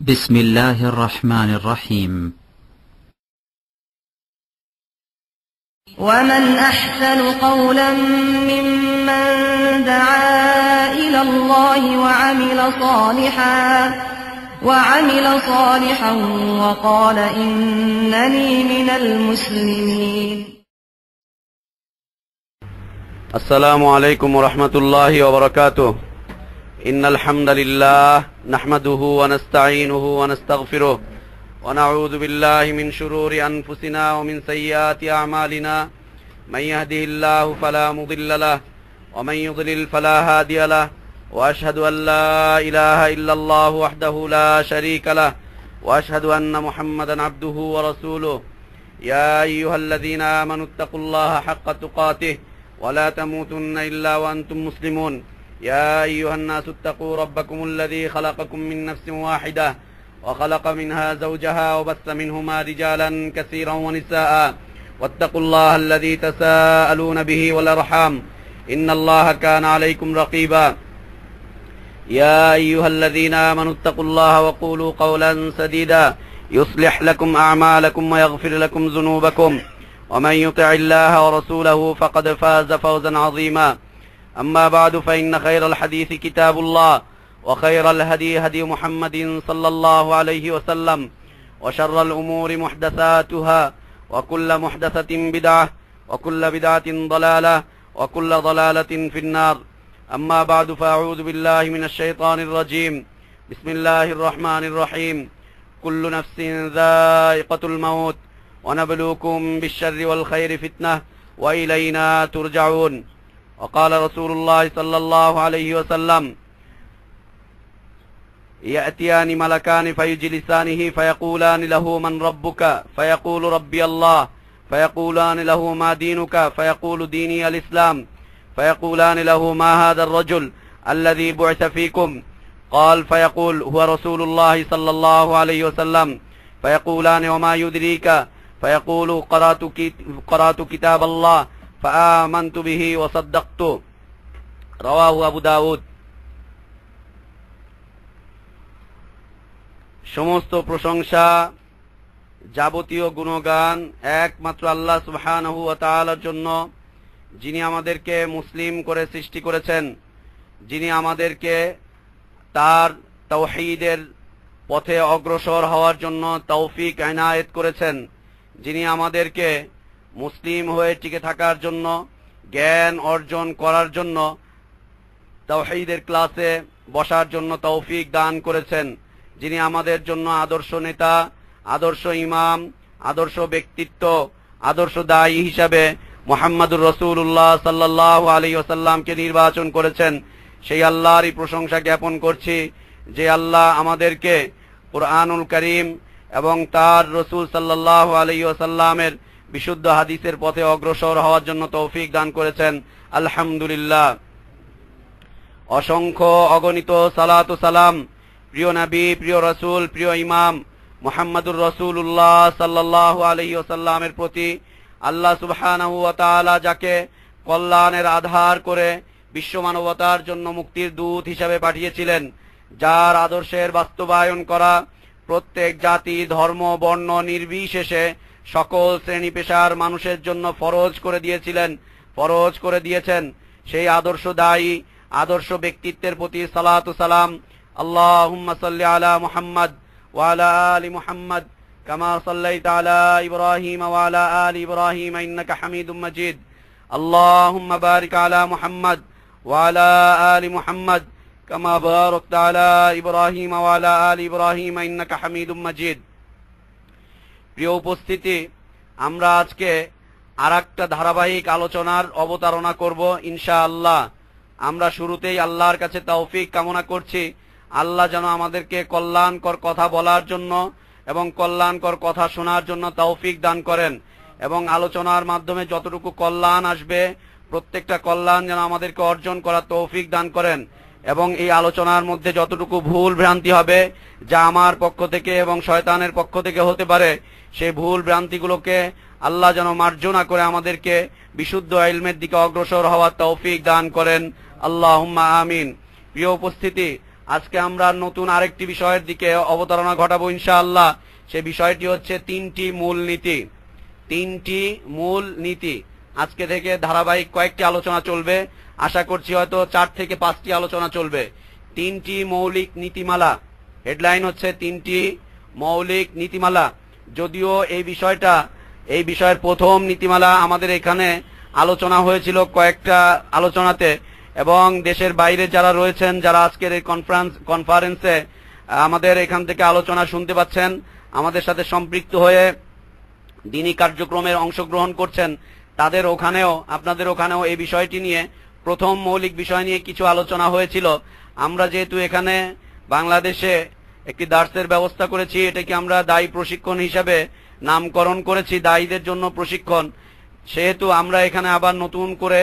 بسم الله الرحمن الرحيم. ومن أحسن قولا ممن دعا إلى الله وعمل صالحا وقال إنني من المسلمين. السلام عليكم ورحمة الله وبركاته. إن الحمد لله نحمده ونستعينه ونستغفره ونعوذ بالله من شرور أنفسنا ومن سيئات أعمالنا. من يهده الله فلا مضل له ومن يضلل فلا هادي له، وأشهد أن لا إله إلا الله وحده لا شريك له، وأشهد أن محمدا عبده ورسوله. يا أيها الذين آمنوا اتقوا الله حق تقاته ولا تموتن إلا وأنتم مسلمون. يا أيها الناس اتقوا ربكم الذي خلقكم من نفس واحدة وخلق منها زوجها وبث منهما رجالا كثيرا ونساء، واتقوا الله الذي تساءلون به والأرحام إن الله كان عليكم رقيبا. يا أيها الذين آمنوا اتقوا الله وقولوا قولا سديدا يصلح لكم أعمالكم ويغفر لكم ذنوبكم، ومن يطع الله ورسوله فقد فاز فوزا عظيما. أما بعد، فإن خير الحديث كتاب الله، وخير الهدي هدي محمد صلى الله عليه وسلم، وشر الأمور محدثاتها، وكل محدثة بدعة، وكل بدعة ضلالة، وكل ضلالة في النار. أما بعد، فأعوذ بالله من الشيطان الرجيم. بسم الله الرحمن الرحيم. كل نفس ذائقة الموت ونبلوكم بالشر والخير فتنة وإلينا ترجعون. وقال رسول الله صلى الله عليه وسلم: يأتيان ملكان فيجلسانه فيقولان له: من ربك؟ فيقول: ربي الله. فيقولان له: ما دينك؟ فيقول: ديني الإسلام. فيقولان له: ما هذا الرجل الذي بعث فيكم؟ قال: فيقول: هو رسول الله صلى الله عليه وسلم. فيقولان: وما يدريك؟ فيقول: قرأت كتاب الله فآمنت به وصدقت. رواه আবু দাউদ। সমস্ত প্রশংসা, যাবতীয় গুণগান একমাত্র আল্লাহ সুবহানাহু ওয়া তাআলার জন্য, যিনি আমাদেরকে মুসলিম করে সৃষ্টি করেছেন, যিনি আমাদেরকে তার তাওহীদের পথে অগ্রসর হওয়ার জন্য তৌফিক এনায়েত করেছেন, যিনি আমাদেরকে মুসলিম হয়ে টিকে থাকার জন্য, জ্ঞান অর্জন করার জন্য, তাওহীদের ক্লাসে বসার জন্য তৌফিক দান করেছেন, যিনি আমাদের জন্য আদর্শ নেতা, আদর্শ ইমাম, আদর্শ ব্যক্তিত্ব, আদর্শ দায়ী হিসাবে মুহাম্মদুর রাসূলুল্লাহ সাল্লাল্লাহু আলাইহি ওয়াসাল্লামকে নির্বাচন করেছেন, সেই আল্লাহরই প্রশংসা জ্ঞাপন করছি যে আল্লাহ আমাদেরকে কুরআনুল কারীম এবং তার রাসূল সাল্লাল্লাহু আলাইহি ওয়াসাল্লামের বিশুদ্ধ হাদিসের পথে অগ্রসর হওয়ার জন্য তৌফিক দান করেছেন। আলহামদুলিল্লাহ। অসংখ্য অগণিত সালাত ও সালাম প্রিয় নবী, প্রিয় রাসূল, প্রিয় ইমাম মুহাম্মদুর রাসূলুল্লাহ সাল্লাল্লাহু আলাইহি ওয়াসাল্লামের প্রতি আল্লাহ সুবহানাহু ওয়া তাআলা যাকে কল্যাণের আধার করে বিশ্ব মানবতার জন্য মুক্তির দূত হিসাবে পাঠিয়েছিলেন, যার আদর্শের বাস্তবায়ন করা প্রত্যেক জাতি, ধর্ম, বর্ণ নির্বিশেষে সকল শ্রেণী পেশার মানুষের জন্য ফরজ করে দিয়েছেন, সেই আদর্শ দায়ী, আদর্শ ব্যক্তিত্বের প্রতি সালাত ও সালাম। আল্লাহুম্মা সাল্লি আলা মুহাম্মদ ওয়া আলা আলি মুহাম্মদ কামা সাল্লাইতা আলা ইব্রাহিম ওয়া আলা আলি ইব্রাহিম ইন্নাকা হামিদুম মাজিদ। আল্লাহুম্মা বারিক আলা মুহাম্মদ ওয়া আলা আলি মুহাম্মদ কামা বারাকতা আলা ইব্রাহিম ওয়া আলা আলি ইব্রাহিম ইন্নাকা হামিদুম মাজিদ। প্রিয় উপস্থিতি, আমরা আজকে আরেকটা ধারাবাহিক আলোচনার অবতারণা করব ইনশাআল্লাহ। আমরা শুরুতেই আল্লাহর কাছে তৌফিক কামনা করছি, আল্লাহ যেন আমাদেরকে কল্যাণকর কথা বলার জন্য এবং কল্যাণকর কথা শোনার জন্য তৌফিক দান করেন, এবং আলোচনার মাধ্যমে যতটুকু কল্যাণ আসবে প্রত্যেকটা কল্যাণ যেন আমাদেরকে অর্জন করার তৌফিক দান করেন, এবং এই আলোচনার মধ্যে যতটুকু ভুল ভ্রান্তি হবে যা আমার পক্ষ থেকে এবং শয়তানের পক্ষ থেকে হতে পারে, সেই ভুল ভ্রান্তিগুলোকে আল্লাহ যেন মার্জনা করে আমাদেরকে বিশুদ্ধ ইলমের দিকে অগ্রসর হওয়ার তৌফিক দান করেন। আল্লাহুম্মা আমিন। প্রিয় উপস্থিতি, আজকে আমরা নতুন আরেকটি বিষয়ের দিকে অবতারণা ঘটাবো ইনশাআল্লাহ। সে বিষয়টি হচ্ছে তিনটি মূল নীতি। তিনটি মূল নীতি আজকে থেকে ধারাবাহিক কয়েকটি আলোচনা চলবে, আশা করছি হয়তো 4 থেকে 5টি আলোচনা চলবে। তিনটি মৌলিক নীতিমালা, হেডলাইন হচ্ছে তিনটি মৌলিক নীতিমালা। যদিও এই বিষয়ের প্রথম নীতিমালা আমাদের এখানে আলোচনা হয়েছিল কয়েকটা আলোচনাতে, এবং দেশের বাইরে যারা রয়েছেন, যারা আজকের এই কনফারেন্সে আমাদের এখান থেকে আলোচনা শুনতে পাচ্ছেন, আমাদের সাথে সম্পৃক্ত হয়ে দ্বীনি কার্যক্রমের অংশগ্রহণ করছেন, আপনাদের ওখানেও এই বিষয়টি নিয়ে প্রথম মৌলিক বিষয় নিয়ে কিছু আলোচনা হয়েছিল। আমরা যেহেতু এখানে বাংলাদেশে একটি দার্সের ব্যবস্থা করেছি, এটাকে আমরা দায়ী প্রশিক্ষণ হিসাবে নামকরণ করেছি, দায়ীদের জন্য প্রশিক্ষণ, সেহেতু আমরা এখানে আবার নতুন করে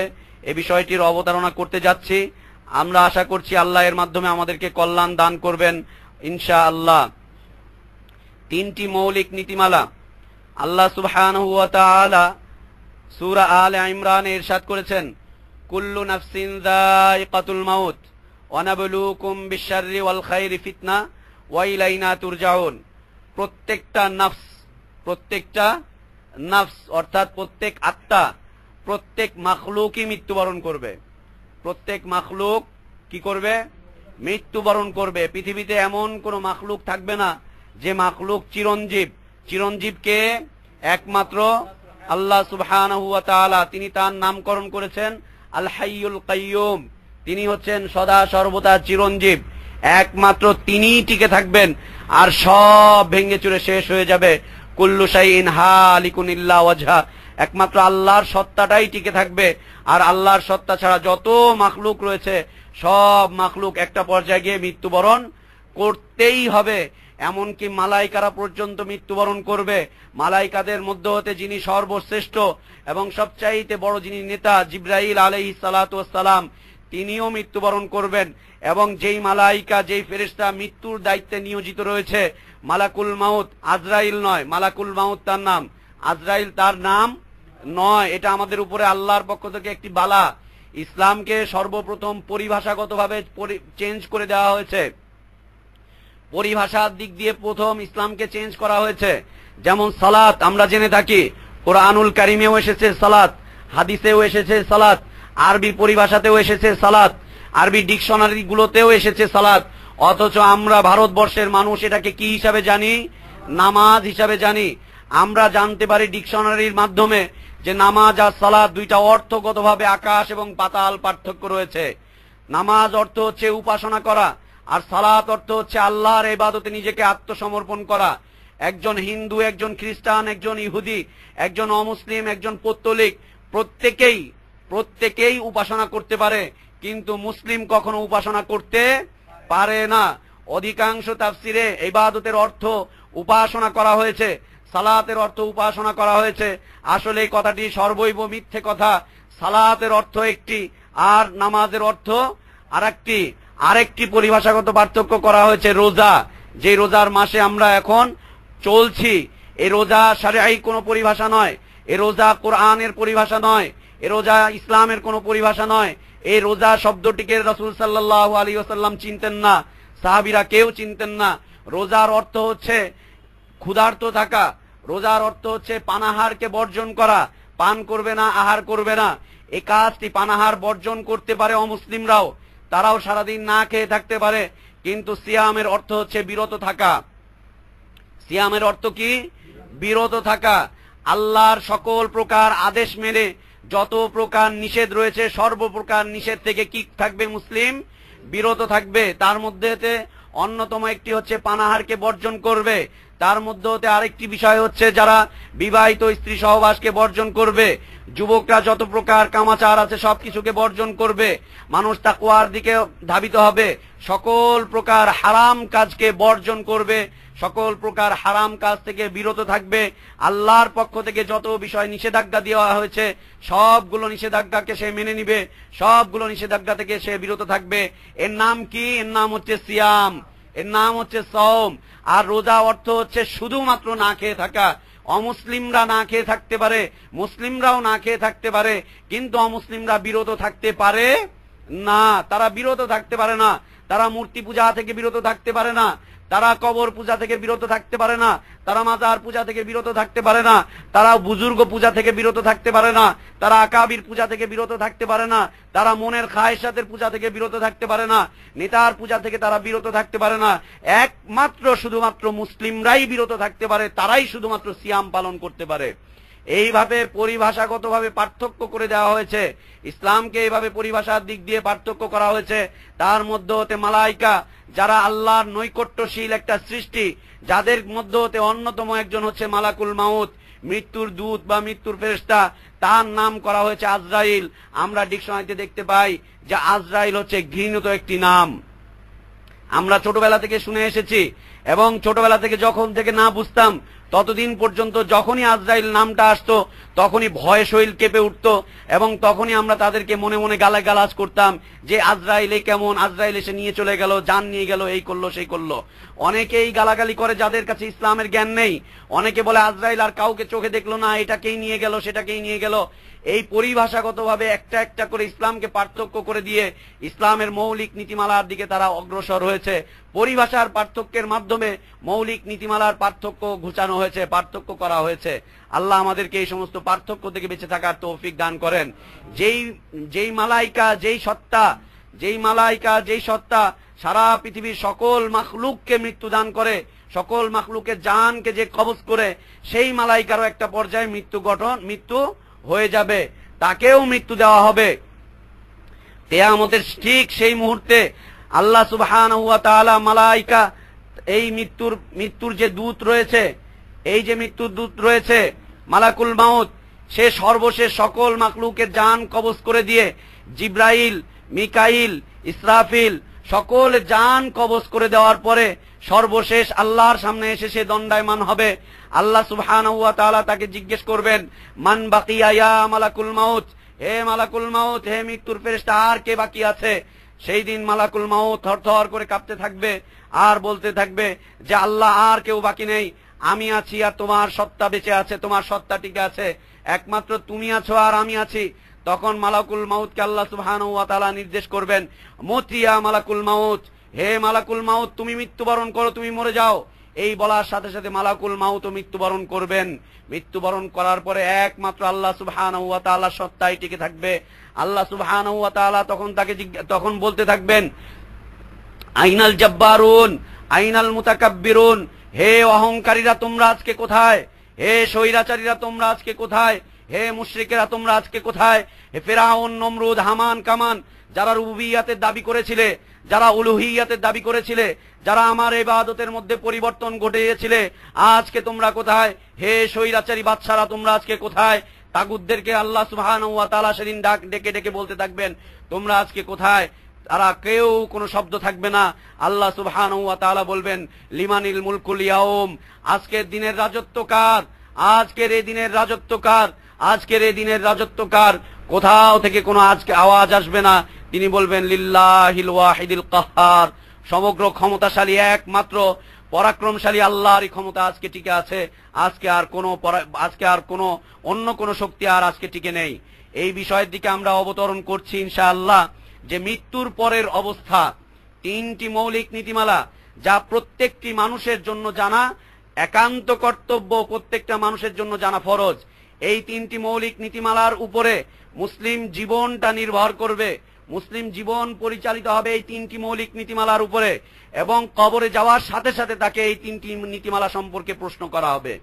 এই বিষয়টির অবতারণা করতে যাচ্ছি। আমরা আশা করছি আল্লাহ এর মাধ্যমে আমাদেরকে কল্যাণ দান করবেন ইনশাআল্লাহ। তিনটি মৌলিক নীতিমালা আল্লাহ সুবহানাহু ওয়া তাআলা সূরা আলে ইমরানে ইরশাদ করেছেন, কুল্লু নাফসিন যায়িকাতুল মাউত ওয়া নাবলুকুম বিশ-শাররি ওয়াল খায়রি ফিতনা ওয়া ইলাইনা তুরজাউন। প্রত্যেকটা নফস অর্থাৎ প্রত্যেক আত্মা, প্রত্যেক মাখলুকই মৃত্যুবরণ করবে। প্রত্যেক মাখলুক কি করবে? মৃত্যুবরণ করবে। পৃথিবীতে এমন কোন মাখলুক থাকবে না যে মাখলুক চিরঞ্জীব। চিরঞ্জীবকে একমাত্র আল্লাহ সুবহানাহু ওয়া তাআলা, তিনি তার নামকরণ করেছেন আল হাইয়ুল কাইয়ুম। তিনি হচ্ছেন সদা সর্বদা চিরঞ্জীব, একমাত্র তিনিই টিকে থাকবেন, আর সব ভেঙে চুরে শেষ হয়ে যাবে। কুল্লু শাইইন হালিকুন ইল্লা ওয়াজহা, একমাত্র আল্লাহর সত্তাটাই টিকে থাকবে, আর আল্লাহর সত্তা ছাড়া যত মাখলুক রয়েছে সব মাখলুক একটা পর্যায়ে গিয়ে মৃত্যুবরণ করতেই হবে। এমনকি মালাইকারা পর্যন্ত মৃত্যুবরণ করবে। মালাইকাদের মধ্য হতে যিনি সর্বশ্রেষ্ঠ এবং সবচাইতে বড় যিনি নেতা, জিবরাইল আলাইহিস সালাতু ওয়াস সালাম, তিনিও মৃত্যুবরণ করবেন। এবং যেই মালাইকা, যেই ফেরেশতা মৃত্যুর দায়িত্বে নিয়োজিত রয়েছে, মালাকুল মাউত, আজরাইল নয়, মালাকুল মাউত তার নাম, আজরাইল তার নাম নয়। এটা আমাদের উপরে আল্লাহর পক্ষ থেকে একটি বালা। ইসলামকে সর্বপ্রথম পরিভাষাগতভাবে চেঞ্জ করে দেওয়া হয়েছে। পরিভাষার দিক দিয়ে প্রথম ইসলামকে চেঞ্জ করা হয়েছে। যেমন সালাত আমরা জেনে থাকি, কোরআনুল কারিমেও এসেছে সালাত, হাদিসেও এসেছে সালাত, আরবি পরিভাষাতেও এসেছে সালাত, আরবি ডিকশনারি গুলোতেও এসেছে সালাত। অথচ আমরা ভারতবর্ষের মানুষ এটাকে কি হিসাবে জানি? নামাজ হিসাবে জানি। আমরা জানতে পারি ডিকশনারির মাধ্যমে যে নামাজ আর সালাত দুইটা অর্থগতভাবে আকাশ এবং পাতাল পার্থক্য রয়েছে। নামাজ অর্থ হচ্ছে উপাসনা করা, আর সালাত অর্থ হচ্ছে আল্লাহর ইবাদতে নিজেকে আত্মসমর্পণ করা। একজন হিন্দু, একজন খ্রিস্টান, একজন ইহুদি, একজন অমুসলিম, একজন পৌত্তলিক, প্রত্যেকেই উপাসনা করতে পারে, কিন্তু মুসলিম কখনো উপাসনা করতে পারে না। অধিকাংশ তাফসিরে ইবাদতের অর্থ উপাসনা করা হয়েছে, সালাতের অর্থ উপাসনা করা হয়েছে। আসলে এই কথাটি সর্বৈব মিথ্যে কথা। সালাতের অর্থ একটি, আর নামাজের অর্থ আরেকটি। আরেকটি পরিভাষাগত পার্থক্য করা হয়েছে রোজা, যে রোজার মাসে আমরা এখন চলছি। এই রোজা শরঈ কোনো পরিভাষা নয়, এই রোজা কোরআনের পরিভাষা নয়, এই রোজা ইসলামের কোনো পরিভাষা নয়। এই রোজা শব্দটিকে রাসূল সাল্লাল্লাহু আলাইহি ওয়াসাল্লাম চিনতেন না, সাহাবীরা কেউ চিনতেন না। রোজার অর্থ হচ্ছে ক্ষুধার্ত থাকা, রোজার অর্থ হচ্ছে পানাহারকে বর্জন করা, পান করবে না, আহার করবে না। এই কাজটি পানাহার বর্জন করতে পারে অমুসলিমরাও, তারাও সারাদিন না খেয়ে থাকতে পারে, কিন্তু সিয়ামের অর্থ হচ্ছে বিরত থাকা। সিয়ামের অর্থ কি? বিরত থাকা। আল্লাহর সকল প্রকার আদেশ মেনে যত প্রকার নিষেধ রয়েছে, সর্বপ্রকার নিষেধ থেকে কি থাকবে? মুসলিম বিরত থাকবে। তার মধ্যে অন্যতম একটি হচ্ছে পানাহারকে বর্জন করবে। তার মধ্যে হতে আরেকটি বিষয় হচ্ছে যারা বিবাহিত স্ত্রী সহবাসকে বর্জন করবে। যুবকরা যত প্রকার কামাচার আছে সবকিছুকে বর্জন করবে। মানুষ তাকওয়ার দিকে ধাবিত হবে, সকল প্রকার হারাম কাজকে বর্জন করবে, সকল প্রকার হারাম কাজ থেকে বিরত থাকবে। আল্লাহর পক্ষ থেকে যত বিষয় নিষেধাজ্ঞা দেওয়া হয়েছে সবগুলো নিষেধাজ্ঞাকে সে মেনে নিবে, সবগুলো নিষেধাজ্ঞা থেকে সে বিরত থাকবে। এর নাম কি? এর নাম হচ্ছে সিয়াম, এর নাম হচ্ছে সওম। আর রোজা অর্থ হচ্ছে শুধুমাত্র না খেয়ে থাকা। অমুসলিমরা না খেয়ে থাকতে পারে, মুসলিমরাও না খেয়ে থাকতে পারে, কিন্তু অমুসলিমরা বিরত থাকতে পারে না, তারা বিরত থাকতে পারে না। তারা মূর্তি পূজা থেকে বিরত থাকতে পারে না, তারা কবর পূজা থেকে বিরত থাকতে পারে না, তারা মাজার পূজা থেকে বিরত থাকতে পারে না, তারা বুজুর্গ পূজা থেকে বিরত থাকতে পারে না, তারা আকাবির পূজা থেকে বিরত থাকতে পারে না, তারা মনের খায়েশাতের পূজা থেকে বিরত থাকতে পারে না, নেতার পূজা থেকে তারা বিরত থাকতে পারে না। একমাত্র শুধুমাত্র মুসলিমরাই বিরত থাকতে পারে, তারাই শুধুমাত্র সিয়াম পালন করতে পারে। এইভাবে পরিভাষাগতভাবে পার্থক্য করে দেওয়া হয়েছে, ইসলামকে এইভাবে পরিভাষার দিক দিয়ে পার্থক্য করা হয়েছে। তার মধ্যে হতে মালাইকা, যারা আল্লাহর নৈকট্যশীল একটা সৃষ্টি, যাদের মধ্যে হতে অন্যতম একজন হচ্ছে মালাকুল মাউত, মৃত্যুর দূত বা মৃত্যুর ফেরেশতা, তার নাম করা হয়েছে আজরাইল। আমরা ডিকশনারিতে দেখতে পাই যে আজরাইল হচ্ছে ঘৃণিত একটি নাম। আমরা ছোটবেলা থেকে শুনে এসেছি এবং ছোটবেলা থেকে যখন থেকে না বুঝতাম ততদিন পর্যন্ত যখনই আজরাইল নামটা আসতো তখনই ভয়ে শরীর কেঁপে উঠতো এবং তখনই আমরা তাদেরকে মনে মনে গালাগালাজ করতাম যে আজরাইলে কেমন, আজরাইল এসে নিয়ে চলে গেল, জান নিয়ে গেল, এই করলো সেই করলো। অনেকেই গালাগালি করে যাদের কাছে ইসলামের জ্ঞান নেই। অনেকে বলে আজরাইল আর কাউকে চোখে দেখলো না, এটাকেই নিয়ে গেল, সেটাকেই নিয়ে গেল। এই পরিভাষাগতভাবে একটা একটা করে ইসলামকে পার্থক্য করে দিয়ে ইসলামের মৌলিক নীতিমালার দিকে তারা অগ্রসর হয়েছে। পরিভাষার পার্থক্যের মাধ্যমে মৌলিক নীতিমালার পার্থক্য ঘুচানো হয়েছে, পার্থক্য করা হয়েছে। আল্লাহ আমাদেরকে এই সমস্ত পার্থক্য থেকে বেঁচে থাকার তৌফিক দান করেন। যেই মালাইকা, যেই সত্তা সারা পৃথিবীর সকল মাখলুককে মৃত্যু দান করে, সকল মাখলুকের জানকে যে কবজ করে, সেই মালাইকারও একটা পর্যায়ে মৃত্যু হয়ে যাবে, তাকেও মৃত্যু দেওয়া হবে। কিয়ামতের ঠিক সেই মুহূর্তে আল্লাহ সুবহানাহু ওয়া তাআলা মালাইকা, এই মৃত্যুর যে দূত রয়েছে, এই যে মৃত্যুর দূত রয়েছে মালাকুল মাউত, সে সর্বশেষ সকল মাখলুকের জান কবজ করে দিয়ে জিব্রাইল, মিকাইল, ইসরাফিল সকল জান কবজ করে দেওয়ার পরে সর্বশেষ আল্লাহর সামনে এসে সে দণ্ডায়মান হবে। আল্লাহ সুবহানাহু ওয়া তাআলা তাকে জিজ্ঞেস করবেন, মান বাকিয়া ইয়া মালাকুল মাউত, হে মালাকুল মাউত, হে মৃত্যুর ফেরেশতা, আর কে বাকি আছে? সেই দিন মালাকুল মাউত থরথর করে কাঁপতে থাকবে আর বলতে থাকবে যে আল্লাহ, আর কেউ বাকি নেই, আমি আছি আর তোমার সত্তা বেঁচে আছে, তোমার সত্তা টিকে আছে, একমাত্র তুমি আছো আর আমি আছি। তখন মালাকুল মাউতকে আল্লাহ সুবহানাহু ওয়া তাআলা নির্দেশ করবেন, মুতিয়া মালাকুল মাউত, হে মালাকুল মাউত, তুমি মৃত্যুবরণ করো, তুমি মরে যাও। এই বলার সাথে সাথে মালাকুল মাউত মৃত্যুবরণ করবেন। মৃত্যুবরণ করার পরে একমাত্র আল্লাহ সুবহানাহু ওয়া তাআলার সত্তাই টিকে থাকবে। আল্লাহ সুবহানাহু ওয়া তাআলা তখন বলতে থাকবেন, আইনাল জাব্বারুন, আইনাল মুতাকাব্বিরুন, হে অহংকারীরা তোমরা আজকে কোথায়? হে স্বৈরাচারীরা তোমরা আজকে কোথায়? হে মুশরিকেরা তোমরা আজকে কোথায়? হে ফিরআউন, নমরুদ, হামান, কামান, যারা রুবুবিয়্যাতের দাবি করেছিলে, যারা উলুহিয়্যাতের দাবি করেছিলে, যারা আমার ইবাদতের মধ্যে পরিবর্তন ঘটিয়েছিলে, আজকে তোমরা কোথায়? হে স্বৈরাচারী বাদশারা তোমরা আজকে কোথায়? তাগুতদেরকে আল্লাহ সুবহানাহু ওয়া তাআলা সেদিন ডেকে ডেকে বলতে থাকবেন, তোমরা আজকে কোথায়? তারা কেউ কোনো শব্দ থাকবে না। আল্লাহ সুবহানাহু ওয়া তাআলা বলবেন, লিমানিল মুলকুল ইয়াউম, আজকের দিনের রাজত্ব কার? আজকের এই দিনের রাজত্ব কার? আজকের এই দিনের রাজত্ব কার? কোথাও থেকে কোনো আজকে আওয়াজ আসবে না। তিনি বলবেন, লিল্লাহিল ওয়াহিদিল কাহ্হার, সমগ্র ক্ষমতাশালী একমাত্র পরাক্রমশালী আল্লাহরই ক্ষমতা আজকে টিকে আছে। আজকে আর কোনো অন্য কোনো শক্তি আর আজকে টিকে নেই। এই বিষয়ের দিকে আমরা অবতরণ করছি ইনশাআল্লাহ, যে মৃত্যুর পরের অবস্থা, তিনটি মৌলিক নীতিমালা যা প্রত্যেকটি মানুষের জন্য জানা একান্ত কর্তব্য, প্রত্যেকটা মানুষের জন্য জানা ফরজ। এই তিনটি মৌলিক নীতিমালার উপরে মুসলিম জীবনটা নির্ভর করবে। মুসলিম জীবন পরিচালিত হবে এই তিনটি মৌলিক নীতিমালার উপরে, এবং কবরে যাওয়ার সাথে সাথে তাকে এই তিনটি নীতিমালা সম্পর্কে প্রশ্ন করা হবে।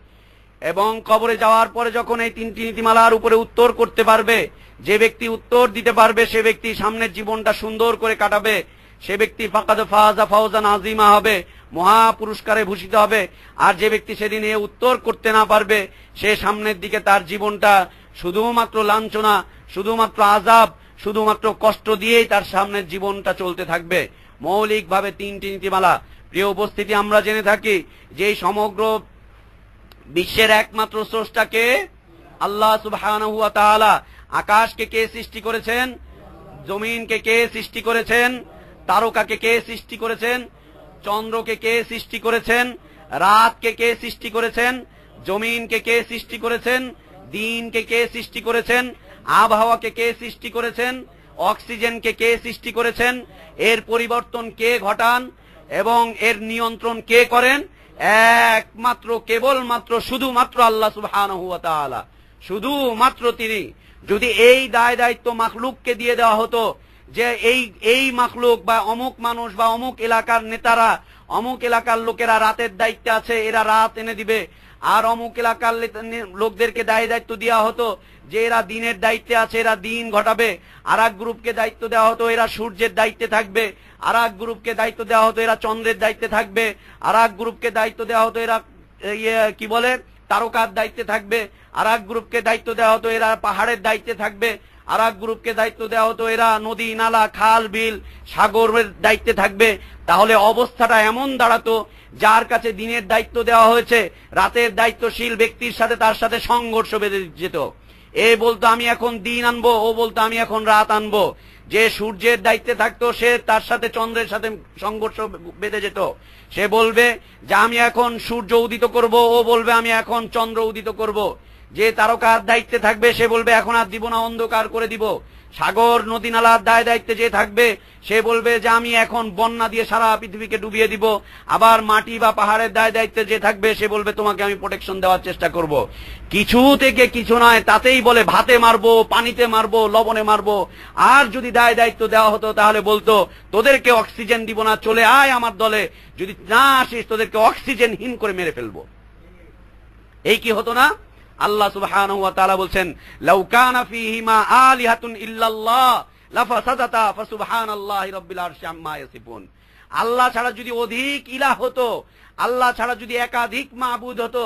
এবং কবরে যাওয়ার পরে যখন এই তিনটি নীতিমালার উপরে উত্তর করতে পারবে, যে ব্যক্তি উত্তর দিতে পারবে সে ব্যক্তি সামনের জীবনটা সুন্দর করে কাটাবে, সে ব্যক্তি ফাকাদ ফাজা ফাওজান আযীমা হবে, মহা পুরস্কারে ভূষিত হবে। আর যে ব্যক্তি সেদিন এ উত্তর করতে না পারবে, সে সামনের দিকে তার জীবনটা শুধুমাত্র লাঞ্ছনা, শুধুমাত্র আযাব, শুধুমাত্র কষ্ট দিয়েই তার সামনের জীবনটা চলতে থাকবে। মৌলিকভাবে তিনটি নীতিমালা। প্রিয় উপস্থিতি, আমরা জেনে থাকি যে এই সমগ্র বিশ্বের একমাত্র স্রষ্টাকে আল্লাহ সুবহানাহু ওয়া তাআলা। আকাশকে কে সৃষ্টি করেছেন? জমিনকে কে সৃষ্টি করেছেন? তারকাকে কে সৃষ্টি করেছেন? চন্দ্রকে কে সৃষ্টি করেছেন? রাতকে কে সৃষ্টি করেছেন? জমিনকে কে সৃষ্টি করেছেন? দিনকে কে সৃষ্টি করেছেন? আবহাওয়াকে কে সৃষ্টি করেছেন? অক্সিজেনকে কে সৃষ্টি করেছেন, এর পরিবর্তন কে ঘটান এবং এর নিয়ন্ত্রণ কে করেন? একমাত্র কেবলমাত্র শুধুমাত্র আল্লাহ সুবহানাহু ওয়া তাআলা, শুধুমাত্র তিনি। যদি এই দায় দায়িত্ব মাখলুককে দিয়ে দেওয়া হতো যে এই মাখলুক বা অমুক মানুষ বা অমুক এলাকার নেতারা, অমুক এলাকার লোকেরা রাতের দায়িত্বে আছে, এরা রাত এনে দিবে, আর অমুক এলাকার লোকদেরকে দায়িত্ব দেওয়া হতো যে এরা দিনের দায়িত্বে আছে, এরা দিন ঘটাবে, আর এক গ্রুপকে দায়িত্ব দেওয়া হতো এরা সূর্যের দায়িত্বে থাকবে, আর এক গ্রুপকে দায়িত্ব দেওয়া হতো এরা চন্দ্রের দায়িত্বে থাকবে, আর এক গ্রুপকে দায়িত্ব দেওয়া হতো এরা কি বলে তারকার দায়িত্বে থাকবে, আর এক গ্রুপকে দায়িত্ব দেওয়া হতো এরা পাহাড়ের দায়িত্বে থাকবে, আর এক গ্রুপকে দায়িত্ব দেওয়া হতো এরা নদী নালা খাল বিল সাগরের দায়িত্বে থাকবে। তাহলে অবস্থাটা এমন দাঁড়াতো, যার কাছে দিনের দায়িত্ব দেওয়া হয়েছে রাতের দায়িত্বশীল ব্যক্তির সাথে তার সাথে সংঘর্ষ বেঁধে যেত। এ বলতো আমি এখন দিন আনবো, ও বলতো আমি এখন রাত আনবো। যে সূর্যের দায়িত্বে থাকতো সে তার সাথে চন্দ্রের সাথে সংঘর্ষ বেঁধে যেত। সে বলবে যে আমি এখন সূর্য উদিত করব, ও বলবে আমি এখন চন্দ্র উদিত করব। যে তারকার দায়িত্বে থাকবে সে বলবে এখন আর দিব না, অন্ধকার করে দিব। সাগর নদী নালার দায়িত্বে যে থাকবে সে বলবে যে আমি এখন বন্যা দিয়ে সারা পৃথিবীকে ডুবিয়ে দিব। আবার মাটি বা পাহাড়ের দায়িত্বে যে থাকবে সে বলবে তোমাকে আমি প্রোটেকশন দেওয়ার চেষ্টা করব। কিছু থেকে কিছু নয়, তাতেই বলে ভাতে মারবো, পানিতে মারবো, লবণে মারবো। আর যদি দায়িত্ব দেওয়া হতো তাহলে বলতো তোদেরকে অক্সিজেন দিব না, চলে আয় আমার দলে, যদি না আসিস তোদেরকে অক্সিজেনহীন করে মেরে ফেলবো। এই কি হতো না? আল্লাহ সুবহানাহু ওয়া তাআলা বলছেন লাউ কানা ফীহিমা আলিহাতুন ইল্লাল্লাহ লাফাসাদাতা ফাসুবহানাল্লাহি রাব্বিল আরশি আম্মা ইয়াসিফুন। আল্লাহ ছাড়া যদি অধিক ইলাহ হতো, আল্লাহ ছাড়া যদি একাধিক মাবুদ হতো,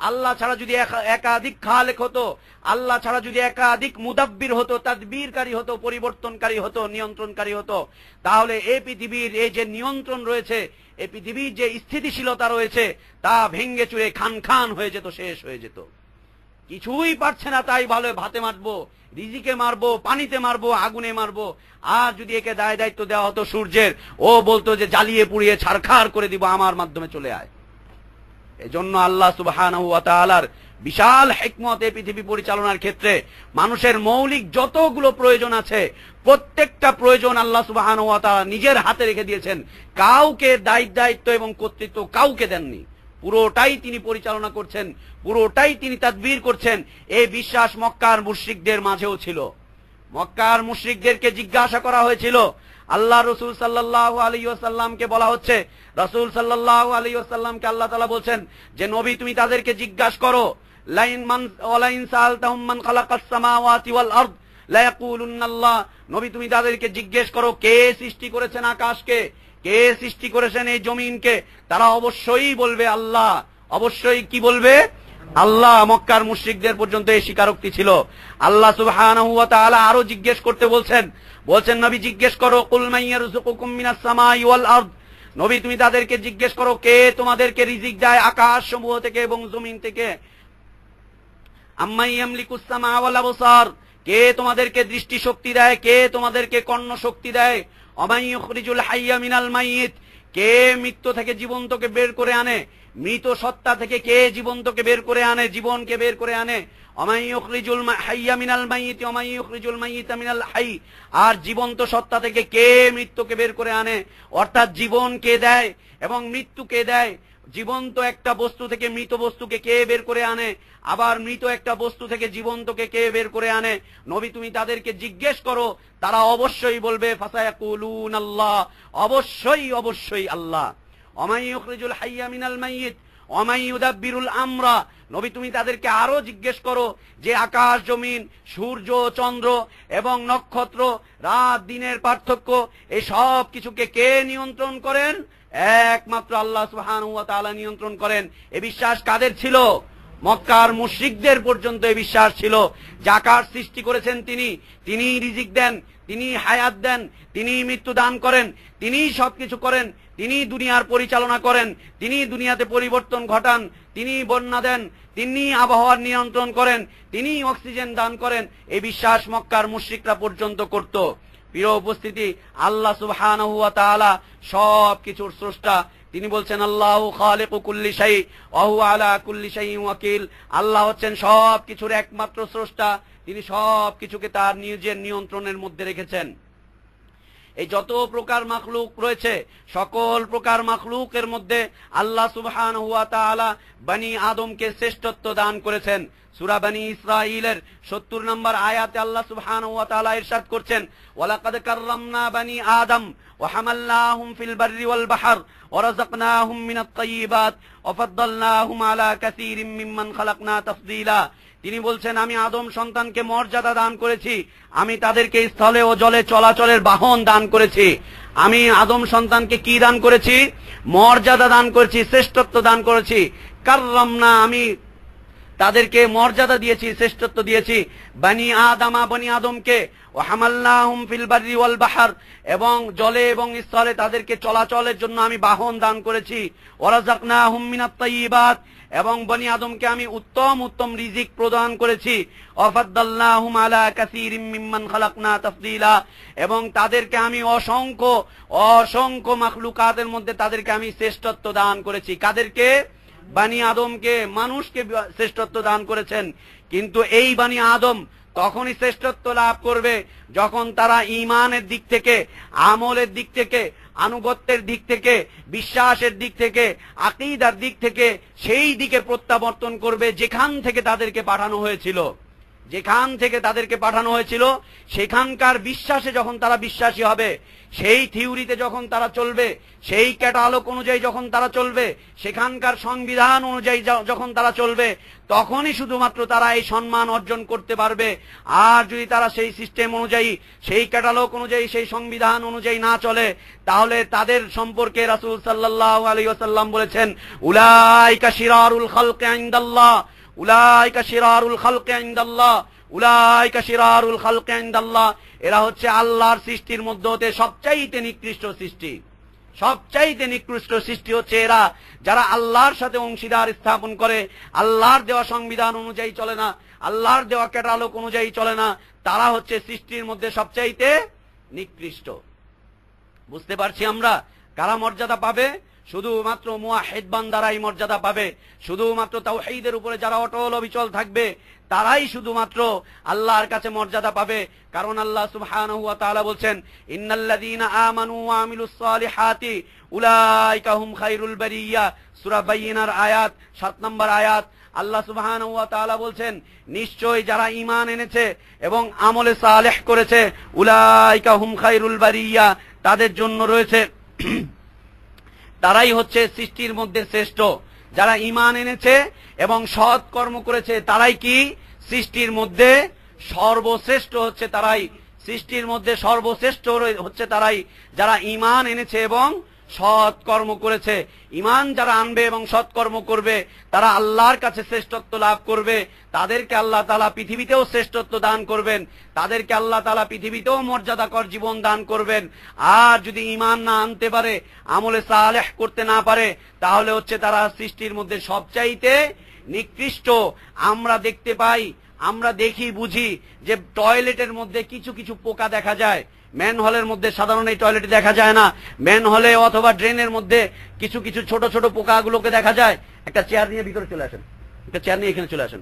আল্লাহ ছাড়া যদি একাধিক খালেক হতো, আল্লাহ ছাড়া যদি একাধিক মুদাব্বির হতো, তাদবীরকারী হতো, পরিবর্তনকারী হতো, নিয়ন্ত্রণকারী হতো, তাহলে এই পৃথিবীর এই যে নিয়ন্ত্রণ রয়েছে, এই পৃথিবীর যে স্থিতিশীলতা রয়েছে তা ভেঙ্গে চুরে খান খান হয়ে যেত, শেষ হয়ে যেত। কিছুই পারছে না, তাই ভালো ভাতে মারবো, রিজিকে মারবো, পানিতে মারবো, আগুনে মারবো। আর যদি একে দায়িত্ব দেওয়া হতো সূর্যের, ও বলতো যে জ্বালিয়ে পুড়িয়ে ছারখার করে দিব, আমার মাধ্যমে চলে আয়। এজন্য আল্লাহ সুবহানাহু ওয়া তাআলার বিশাল হিকমত এই পৃথিবী পরিচালনার ক্ষেত্রে মানুষের মৌলিক যতগুলো প্রয়োজন আছে প্রত্যেকটা প্রয়োজন আল্লাহ সুবহানাহু ওয়া তাআলা নিজের হাতে রেখে দিয়েছেন। কাউকে দায়িত্ব এবং কর্তৃত্ব কাউকে দেননি, পুরোটাই তিনি পরিচালনা করছেন, পুরোটাই তিনি তাদবীর করছেন। এই বিশ্বাস মক্কার মুশরিকদের মাঝেও ছিল। মক্কার মুশরিকদেরকে জিজ্ঞাসা করা হয়েছিল, আল্লাহ রাসূল সাল্লাল্লাহু আলাইহি ওয়াসাল্লামকে বলা হচ্ছে, রাসূল সাল্লাল্লাহু আলাইহি ওয়াসাল্লামকে আল্লাহ তাআলা বলছেন যে নবী তুমি তাদেরকে জিজ্ঞাসা করো, লাইন সাআলতাহুম মান খালাকাস সামাওয়াতি ওয়াল আরদ লা ইয়াকুলুন্নাল্লাহ, নবী তুমি তাদেরকে জিজ্ঞেস করো কে সৃষ্টি করেছেন আকাশকে, কে সৃষ্টি করেছেন এই জমিনকে, তারা অবশ্যই বলবে আল্লাহ। অবশ্যই কি বলবে? আল্লাহ। মক্কার মুশরিকদের পর্যন্ত এই স্বীকারোক্তি ছিল। আল্লাহ সুবহানাহু ওয়া তাআলা আরো জিজ্ঞেস করতে বলছেন নবী জিজ্ঞেস করো কুল মান ইয়ারযুকুকুম মিনাস সামাই ওয়াল আরদ, নবী তুমি তাদেরকে জিজ্ঞেস করো কে তোমাদেরকে রিজিক দেয় আকাশ সমূহ থেকে এবং জমিন থেকে। আম্মান ইয়ামলিকুস সামা ওয়াল আবসার, কে তোমাদেরকে দৃষ্টি শক্তি দেয়, কে তোমাদেরকে কর্ণ শক্তি দেয়। ওমান ইউখরিজুল হাইয়্যা মিনাল মাইয়িত, কে মৃত্যু থেকে জীবন্তকে বের করে আনে, মৃত সত্তা থেকে কে জীবন্তকে বের করে আনে, জীবনকে বের করে আনে। ওমান ইউখরিজুল হাইয়্যা মিনাল মাইয়িত ওমান ইউখরিজুল মাইয়িতা মিনাল হাইয়্য, আর জীবন্ত সত্তা থেকে কে মৃত্যুকে বের করে আনে। অর্থাৎ জীবন কে দেয় এবং মৃত্যু কে দেয়। জীবন্ত একটা বস্তু থেকে মৃত বস্তুকে কে বের করে আনে, আবার মৃত একটা বস্তু থেকে জীবন্তকে কে বের করে আনে। নবী তুমি তাদেরকে জিজ্ঞেস করো, তারা অবশ্যই বলবে ফাসায়াকুলুনাল্লাহ, অবশ্যই আল্লাহ। ওমান ইউখরিজুল হাইয়্যা মিনাল মাইয়িত ওমান ইউদাব্বিরুল আমরা, নবী তুমি তাদেরকে আরো জিজ্ঞেস করো যে আকাশ জমিন, সূর্য চন্দ্র এবং নক্ষত্র, রাত দিনের পার্থক্য, এই সব কিছুকে কে নিয়ন্ত্রণ করেন? একমাত্র আল্লাহ সুবহানাহু ওয়া তাআলা নিয়ন্ত্রণ করেন। এ বিশ্বাস কাদের ছিল? মক্কার মুশরিকদের পর্যন্ত এই বিশ্বাস ছিল। যে আকাশ সৃষ্টি করেছেন তিনি রিজিক দেন, তিনি হায়াত দেন, তিনি মৃত্যু দান করেন, তিনি সবকিছু করেন, তিনি দুনিয়ার পরিচালনা করেন, তিনি দুনিয়াতে পরিবর্তন ঘটান, তিনি বন্যা দেন, তিনি আবহাওয়ার নিয়ন্ত্রণ করেন, তিনি অক্সিজেন দান করেন। এই বিশ্বাস মক্কার মুশরিকরা পর্যন্ত করত। প্রিয় উপস্থিতি, আল্লাহ সুবহানাহু ওয়া তাআলা সব কিছুর স্রষ্টা। তিনি বলছেন আল্লাহু খালিকু কুল্লি শাই ওয়া হুয়া আলা কুল্লি শাইইন ওয়াকিল। আল্লাহ হচ্ছেন সব কিছুর একমাত্র স্রষ্টা, তিনি সব কিছুকে তার নিজের নিয়ন্ত্রণের মধ্যে রেখেছেন। এই যত প্রকার মাখলুক রয়েছে, সকল প্রকার মাখলুকের মধ্যে আল্লাহ সুবহানাহু ওয়া তাআলা বনি আদমকে শ্রেষ্ঠত্ব দান করেছেন। সূরা বনি ইসরাঈলের ৭০ নম্বর আয়াতে আল্লাহ সুবহানাহু ওয়া তাআলা ইরশাদ করছেন, ওয়ালাকাদ কাররামনা বনি আদম ওয়া হামালনাহুম ফিল বাররি ওয়াল বাহর ওয়া রাযাকনাহুম মিনাত তাইয়্যিবাত ওয়া ফাদ্দালনাহুম আলা কাসীরিম মিম্মান খালাকনা তাফদীলা। তিনি বলছেন, আমি আদম সন্তানকে মর্যাদা দান করেছি, আমি তাদেরকে স্থলে ও জলে চলাচলের বাহন দান করেছি। আমি আদম সন্তানকে কি দান করেছি? মর্যাদা দান করেছি, শ্রেষ্ঠত্ব দান করেছি। কাররামনা, আমি তাদেরকে মর্যাদা দিয়েছি, শ্রেষ্ঠত্ব দিয়েছি। বনি আদমকে ওয়া হামালনাহুম ফিল বাররি ওয়াল বাহর, এবং জলে এবং স্থলে তাদেরকে চলাচলের জন্য আমি বাহন দান করেছি। ওয়া রাযাকনাহুম মিনাত তাইয়্যিবাত, এবং বনি আদমকে আমি উত্তম উত্তম রিজিক প্রদান করেছি। ওয়া ফাদ্দালনাহুম আলা কাসীরিম মিম্মান খালাকনা তাফদীলা, এবং তাদেরকে আমি অসংখ্য অসংখ্য মাখলুকাতের মধ্যে তাদেরকে আমি শ্রেষ্ঠত্ব দান করেছি। কাদেরকে? বনি আদমকে, মানুষকে শ্রেষ্ঠত্ব দান করেছেন। কিন্তু এই বনি আদম তখনই শ্রেষ্ঠত্ব লাভ করবে যখন তারা ঈমানের দিক থেকে, আমলের দিক থেকে, আনুগত্যের দিক থেকে, বিশ্বাসের দিক থেকে, আকীদার দিক থেকে সেই দিকে প্রত্যাবর্তন করবে যেখান থেকে তাদেরকে পাঠানো হয়েছিল। যেখান থেকে তাদেরকে পাঠানো হয়েছিল সেখানকার বিশ্বাসে যখন তারা বিশ্বাসী হবে, সেই থিওরিতে যখন তারা চলবে, সেই ক্যাটালগ অনুযায়ী যখন তারা চলবে, সেখানকার সংবিধান অনুযায়ী যখন তারা চলবে, তখনই শুধুমাত্র তারা এই সম্মান অর্জন করতে পারবে। আর যদি তারা সেই সিস্টেম অনুযায়ী, সেই ক্যাটালগ অনুযায়ী, সেই সংবিধান অনুযায়ী না চলে, তাহলে তাদের সম্পর্কে রাসূল সাল্লাল্লাহু আলাইহি ওয়াসাল্লাম বলেছেন, উলাইকা শিরারুল খালকি ইনদাল্লাহ, উলাইকা শিরারুল খালকি ইনদাল্লাহ, উলাইকা শিরারুল খালকি ইনদাল্লাহ। এরা হচ্ছে আল্লাহর সৃষ্টির মধ্যে হতে সবচাইতে নিকৃষ্ট সৃষ্টি। সবচাইতে নিকৃষ্ট সৃষ্টি হচ্ছে এরা, যারা আল্লাহর সাথে অংশীদার স্থাপন করে, আল্লাহর দেওয়া সংবিধান অনুযায়ী চলে না, আল্লাহর দেওয়া ক্যাটালগ অনুযায়ী চলে না। তারা হচ্ছে সৃষ্টির মধ্যে সবচাইতে নিকৃষ্ট। বুঝতে পারছি আমরা কারা মর্যাদা পাবে? শুধুমাত্র মুওয়াহিদ বান্দারাই মর্যাদা পাবে। শুধুমাত্র তাওহীদের উপরে যারা অটল অবিচল থাকবে তারাই শুধুমাত্র আল্লাহর কাছে মর্যাদা পাবে। কারণ আল্লাহ সুবহানাহু ওয়া তাআলা বলছেন, ইন্নাল্লাযীনা আমানু ওয়া আমিলুস সালিহাতি উলাইকা হুম খায়রুল বারিয়া। সূরা বাইয়িনার আয়াত 7 নম্বর আয়াত। আল্লাহ সুবহানাহু ওয়া তাআলা বলছেন, নিশ্চয় যারা ঈমান এনেছে এবং আমলে সালেহ করেছে, উলাইকা হুম খায়রুল বারিয়া, তাদের জন্য রয়েছে, তারাই হচ্ছে সৃষ্টির মধ্যে শ্রেষ্ঠ। যারা ঈমান এনেছে এবং সৎ কর্ম করেছে তারাই কি? সৃষ্টির মধ্যে সর্বশ্রেষ্ঠ হচ্ছে তারাই। সৃষ্টির মধ্যে সর্বশ্রেষ্ঠ হচ্ছে তারাই যারা ঈমান এনেছে এবং সৎ কর্ম করেছে। ঈমান যারা আনবে এবং সৎকর্ম করবে তারা আল্লাহর কাছে শ্রেষ্ঠত্ব লাভ করবে। তাদেরকে আল্লাহ তাআলা পৃথিবীতেও শ্রেষ্ঠত্ব দান করবেন, তাদেরকে আল্লাহ তাআলা পৃথিবীতেও মর্যাদাকর জীবন দান করবেন। আর যদি ঈমান না আনতে পারে, আমলে সালেহ করতে না পারে, তাহলে হচ্ছে তারা সৃষ্টির মধ্যে সবচাইতে নিকৃষ্ট। আমরা দেখতে পাই, আমরা দেখি বুঝি যে টয়লেটের মধ্যে কিছু কিছু পোকা দেখা যায়। ম্যান হলের মধ্যে সাধারণ এই টয়লেটে দেখা যায় না। ম্যান হলে অথবা ড্রেনের মধ্যে কিছু কিছু ছোট ছোট পোকাগুলোকে দেখা যায়। একটা চেয়ার নিয়ে ভিতরে চলে আসেন, একটা চেয়ার নিয়ে এখানে চলে আসেন।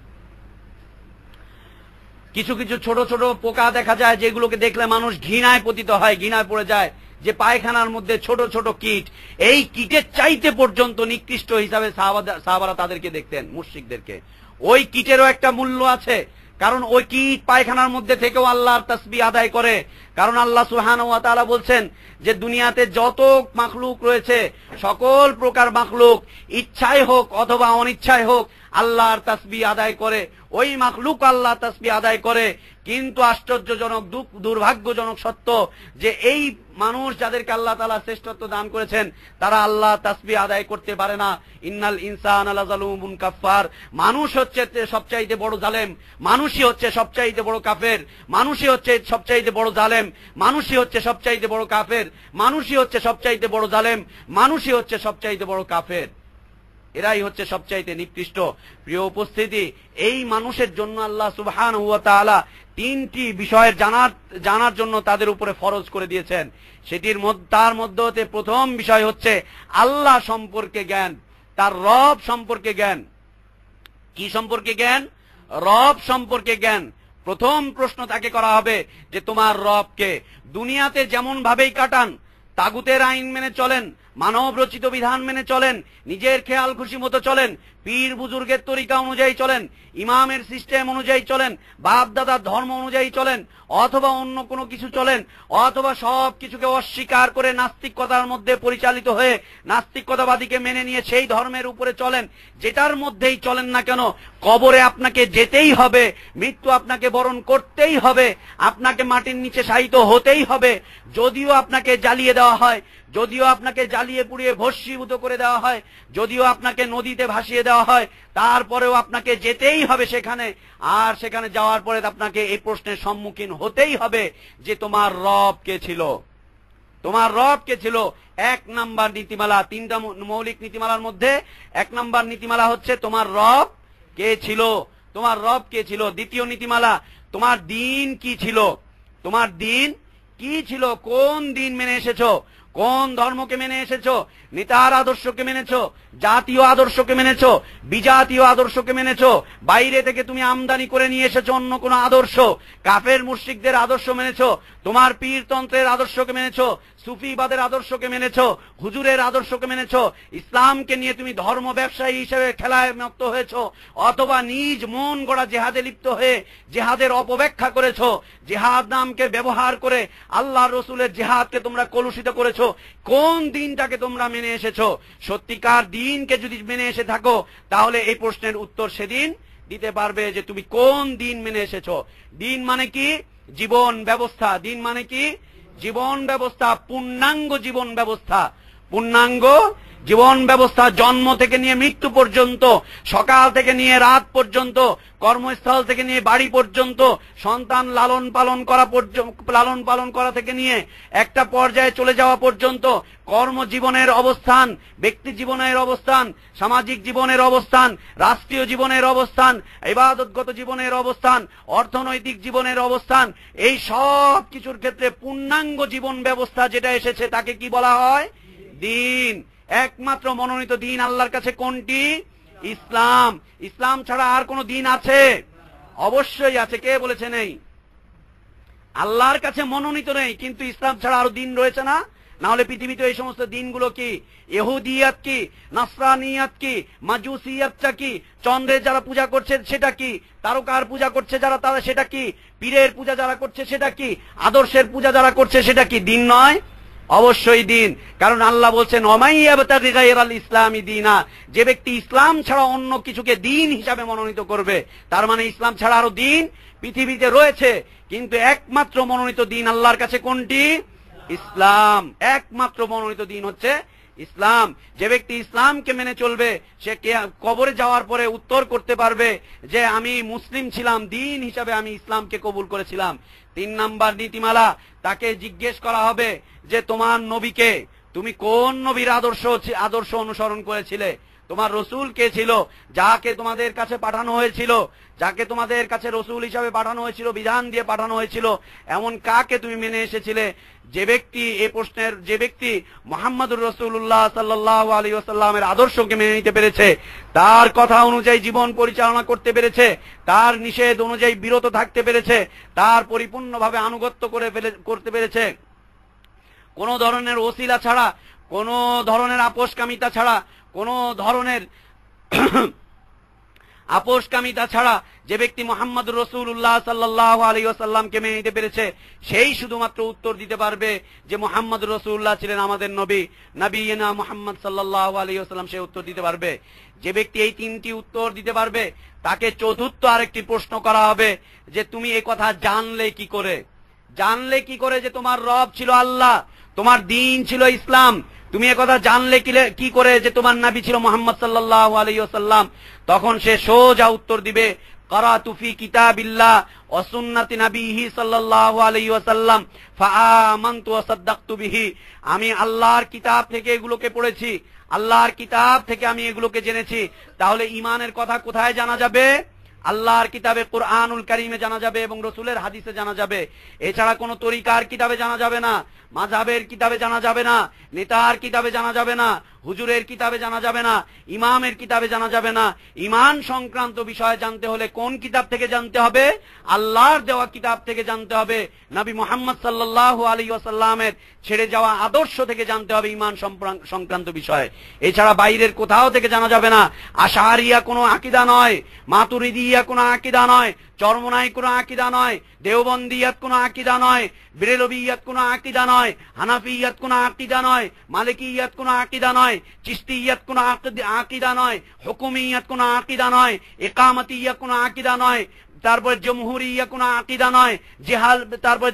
কিছু কিছু ছোট ছোট পোকা দেখা যায় যেগুলোকে দেখলে মানুষ ঘৃণায় পতিত হয়, ঘৃণায় পড়ে যায়। যে পায়খানার মধ্যে ছোট ছোট কীট, এই কীটের চাইতে পর্যন্ত নিকৃষ্ট হিসাবে সাহাবারা তাদেরকে দেখতেন, মুশরিকদেরকে। ওই কীটেরও একটা মূল্য আছে, কারণ ওই কীট পায়খানার মধ্যে থেকেও আল্লাহর তাসবিহ আদায় করে। কারণ আল্লাহ সুবহানাহু ওয়া তাআলা বলছেন যে দুনিয়াতে যত মাখলুক রয়েছে, সকল প্রকার মাখলুক ইচ্ছায় হোক অথবা অনিচ্ছায় হোক আল্লাহর তাসবিহ আদায় করে। ওই মাখলুক আল্লাহ তাসবিহ আদায় করে। কিন্তু আশ্চর্যজনক, দুর্ভাগ্যজনক সত্য যে এই মানুষ যাদেরকে আল্লাহ তাআলা শ্রেষ্ঠত্ব দান করেছেন তারা আল্লাহ তাসবিহ আদায় করতে পারে না। ইন্নাল ইনসানা লাযালুমুন কাফফার। মানুষ হচ্ছে সবচাইতে বড় জালেম, মানুষই হচ্ছে সবচাইতে বড় কাফের, মানুষই হচ্ছে সবচাইতে বড় জালেম, মানুষই হচ্ছে সবচাইতে বড় কাফের, মানুষই হচ্ছে সবচাইতে বড় জালেম, মানুষই হচ্ছে সবচাইতে বড় কাফের। এরাই হচ্ছে সবচাইতে নিকৃষ্ট। প্রিয় উপস্থিতি, এই মানুষের জন্য আল্লাহ সুবহানাহু ওয়া তাআলা তিনটি বিষয়ের জানার জন্য তাদের উপরে ফরজ করে দিয়েছেন। তার মধ্যে হতে প্রথম বিষয় হচ্ছে আল্লাহ সম্পর্কে জ্ঞান, তার রব সম্পর্কে জ্ঞান। কি সম্পর্কে জ্ঞান? রব সম্পর্কে জ্ঞান। প্রথম প্রশ্ন তাকে করা হবে যে তোমার রবকে। দুনিয়াতে যেমন ভাবেই কাটান, তাগুতের আইন মেনে চলেন, মানব রচিত বিধান মেনে চলেন, নিজের খেয়াল খুশি মতো চলেন, পীর বুজুর্গের তরিকা অনুযায়ী চলেন, ইমামের সিস্টেম অনুযায়ী চলেন, বাপ দাদার ধর্ম অনুযায়ী চলেন, অথবা অন্য কোনো কিছু চলেন, অথবা সব কিছুকে অস্বীকার করে নাস্তিকতার মধ্যে পরিচালিত হয়ে নাস্তিকতাবাদীকে মেনে নিয়ে সেই ধর্মের উপরে চলেন, যেটার মধ্যেই চলেন না কেন, কবরে আপনাকে যেতেই হবে, মৃত্যু আপনাকে বরণ করতেই হবে, আপনাকে মাটির নিচে শায়িত হতেই হবে। যদিও আপনাকে জ্বালিয়ে দেওয়া হয়, যদিও আপনাকে জ্বালিয়ে পুড়িয়ে ভস্মীভূত করে দেওয়া হয়, যদিও আপনাকে নদীতে ভাসিয়ে দেওয়া হয়, তারপরেও আপনাকে যেতেই হবে সেখানে। আর সেখানে যাওয়ার পরে আপনাকে এই প্রশ্নের সম্মুখীন হতেই হবে যে তোমার রব কে ছিল, তোমার রব কে ছিল। এক নাম্বার নীতিমালা, তিনটা মৌলিক নীতিমালার মধ্যে এক নাম্বার নীতিমালা হচ্ছে তোমার রব কে ছিল, তোমার রব কে ছিল। দ্বিতীয় নীতিমালা, তোমার দিন কি ছিল, তোমার দিন কি ছিল, কোন দিন মেনে এসেছো, কোন ধর্মকে মেনে এসেছো, নেতার আদর্শকে মেনেছো, জাতীয় আদর্শকে মেনেছো, বিজাতীয় আদর্শকে মেনেছো, বাইরে থেকে তুমি আমদানি করে নিয়ে এসেছো অন্য কোন আদর্শ, কাফের মুশরিকদের আদর্শ মেনেছো, তোমার পীরতন্ত্রের আদর্শকে মেনেছো, সুফিবাদের আদর্শকে মেনেছো, হুজুরের আদর্শকে মেনেছো, ইসলামকে নিয়ে তুমি ধর্ম ব্যবসায়ী হিসেবে খেলায় মত্ত হয়েছো, অথবা নিজ মন গড়া জেহাদে লিপ্ত হয়ে জেহাদের অপব্যাখ্যা করেছো, জেহাদ নামকে ব্যবহার করে আল্লাহ রসুলের জেহাদকে তোমরা কলুষিত করেছো। কোন দিনটাকে তোমরা মেনে এসেছো? সত্যিকার দিনকে যদি মেনে এসে থাকো তাহলে এই প্রশ্নের উত্তর সেদিন দিতে পারবে যে তুমি কোন দিন মেনে এসেছো। দিন মানে কি? জীবন ব্যবস্থা। দিন মানে কি? জীবন ব্যবস্থা, পূর্ণাঙ্গ জীবন ব্যবস্থা। পূর্ণাঙ্গ জীবন ব্যবস্থা, জন্ম থেকে নিয়ে মৃত্যু পর্যন্ত, সকাল থেকে নিয়ে রাত পর্যন্ত, কর্মস্থল থেকে নিয়ে বাড়ি পর্যন্ত, সন্তান লালন পালন করা থেকে নিয়ে একটা পর্যায়ে চলে যাওয়া পর্যন্ত, কর্মজীবনের অবস্থান, ব্যক্তি জীবনের অবস্থান, সামাজিক জীবনের অবস্থান, রাষ্ট্রীয় জীবনের অবস্থান, ইবাদতগত জীবনের অবস্থান, অর্থনৈতিক জীবনের অবস্থান, এই সব কিছুর ক্ষেত্রে পূর্ণাঙ্গ জীবন ব্যবস্থা যেটা এসেছে তাকে কি বলা হয়? দিন। একমাত্র মনোনীত দিন আল্লাহর কাছে কোনটি? ইসলাম। ইসলাম ছাড়া আর কোন দিন আছে? অবশ্যই আছে। কে বলেছে নেই? আল্লাহর কাছে মনোনীত নেই, কিন্তু ইসলাম ছাড়া আরো দিন রয়েছে না? না হলে পৃথিবীতে এই সমস্ত দিনগুলো কি? ইহুদিয়াত কি, নাসরানিয়াত কি, মাজুসিয়াতটা কি, চন্দ্রের যারা পূজা করছে সেটা কি, তারকার পূজা করছে যারা তারা সেটা কি, পীরের পূজা যারা করছে সেটা কি, আদর্শের পূজা যারা করছে সেটা কি? দিন নয়? অবশ্যই দিন। কারণ আল্লাহ বলছেন ওমাইয়াবতাগি গায়রাল ইসলামি দীনা, যে ব্যক্তি ইসলাম ছাড়া অন্য কিছুকে দিন হিসাবে মনোনীত করবে, তার মানে ইসলাম ছাড়া আরো দিন পৃথিবীতে রয়েছে, কিন্তু একমাত্র মনোনীত দিন আল্লাহর কাছে কোনটি? ইসলাম। একমাত্র মনোনীত দিন হচ্ছে ইসলাম। যে ব্যক্তি ইসলামকে মেনে চলবে সে কবরে যাওয়ার পরে উত্তর করতে পারবে যে আমি মুসলিম ছিলাম, দিন হিসাবে আমি ইসলামকে কবুল করেছিলাম। 3 নাম্বার নীতিমালা, তাকে জিজ্ঞেস করা হবে যে তোমার নবীকে, তুমি কোন নবীর আদর্শ অনুসরণ করেছিলে, তোমার রসুল কে ছিল, যাকে তোমাদের কাছে পাঠানো হয়েছিল, যাকে তোমাদের কাছে রসুল হিসাবে পাঠানো হয়েছিল, বিধান দিয়ে পাঠানো হয়েছিল, এমন কাকে তুমি মেনে এসেছিলে? যে ব্যক্তি এই প্রশ্নের, যে ব্যক্তি মুহাম্মদুর রাসূলুল্লাহ সাল্লাল্লাহু আলাইহি ওয়াসাল্লামের আদর্শকে মেনে নিতে পেরেছে, তার কথা অনুযায়ী জীবন পরিচালনা করতে পেরেছে, তার নিষেধ অনুযায়ী বিরত থাকতে পেরেছে, তার পরিপূর্ণভাবে আনুগত্য করতে পেরেছে, কোন ধরনের ওসিলা ছাড়া, কোন ধরনের আপোষকামিতা ছাড়া, কোন ধরনের আপোষকামিতা ছাড়া যে ব্যক্তি মুহাম্মদুর রাসূলুল্লাহ সাল্লাল্লাহু আলাইহি ওয়াসাল্লামকে মেনে নিতে পেরেছে, সেই শুধুমাত্র উত্তর দিতে পারবে যে মুহাম্মদুর রাসূলুল্লাহ ছিলেন আমাদের নবী, নবিয়িনা মুহাম্মদ সাল্লাল্লাহু আলাইহি ওয়াসাল্লাম, সে উত্তর দিতে পারবে। যে ব্যক্তি এই 3টি উত্তর দিতে পারবে তাকে চতুর্থ আরেকটি প্রশ্ন করা হবে যে তুমি এই কথা জানলে কি করে? জানলে কি করে যে তোমার রব ছিল আল্লাহ, তোমার দিন ছিল ইসলাম? তুমি একথা জানলে কি করে যে তোমার নবী ছিল মুহাম্মদ সাল্লাল্লাহু আলাইহি ওয়াসাল্লাম? তখন সে সোজা উত্তর দিবে কারাতু ফি কিতাবিল্লাহ ওয়া সুন্নতি নবিহি সাল্লাল্লাহু আলাইহি ওয়াসাল্লাম ফাআমানতু ওয়া সাদ্দাকতু বিহি। আমি আল্লাহর কিতাব থেকে এগুলোকে পড়েছি, আল্লাহর কিতাব থেকে আমি এগুলোকে জেনেছি। তাহলে ঈমানের কথা কোথায় জানা যাবে? আল্লাহর কিতাবে কুরআনুল কারীমে জানা যাবে এবং রাসূলের হাদিসে জানা যাবে। এছাড়া কোনো তরিকার কিতাবে জানা যাবে না, মাযহাবের কিতাবে জানা যাবে না, নেতার কিতাবে জানা যাবে না, হুজুরের কিতাবে জানা যাবে না, ইমামের কিতাবে জানা যাবে না। ঈমান সংক্রান্ত বিষয় জানতে হলে কোন কিতাব থেকে জানতে হবে? আল্লাহর দেওয়া কিতাব থেকে জানতে হবে। নবী মুহাম্মদ সাল্লাল্লাহু আলাইহি ওয়াসাল্লামের ছেড়ে যাওয়া আদর্শ থেকে জানতে হবে ঈমান সংক্রান্ত বিষয়। এছাড়া বাইরের কোথাও থেকে জানা যাবে না। আশআরিয়া কোনো আকীদা নয়, মাতুরিদিয়া কোনো আকীদা নয়, চরমনাই কোনো আকীদা নয়, দেওবন্দিয়াত কোনো আকীদা নয়, বেরেলভিয়াত কোনো আকীদা নয়, হানাফিয়াত কোনো আকীদা নয়, মালিকিয়াত কোনো আকীদা নয়, চিশতিয়াত কোনো আকীদা নয়, হুকুমিয়াত কোনো আকীদা নয়, ইকামতিয়া কোনো আকীদা নয়, তারপর জমহুরিয়া কোনো আকীদা নয়, জিহাল, তারপর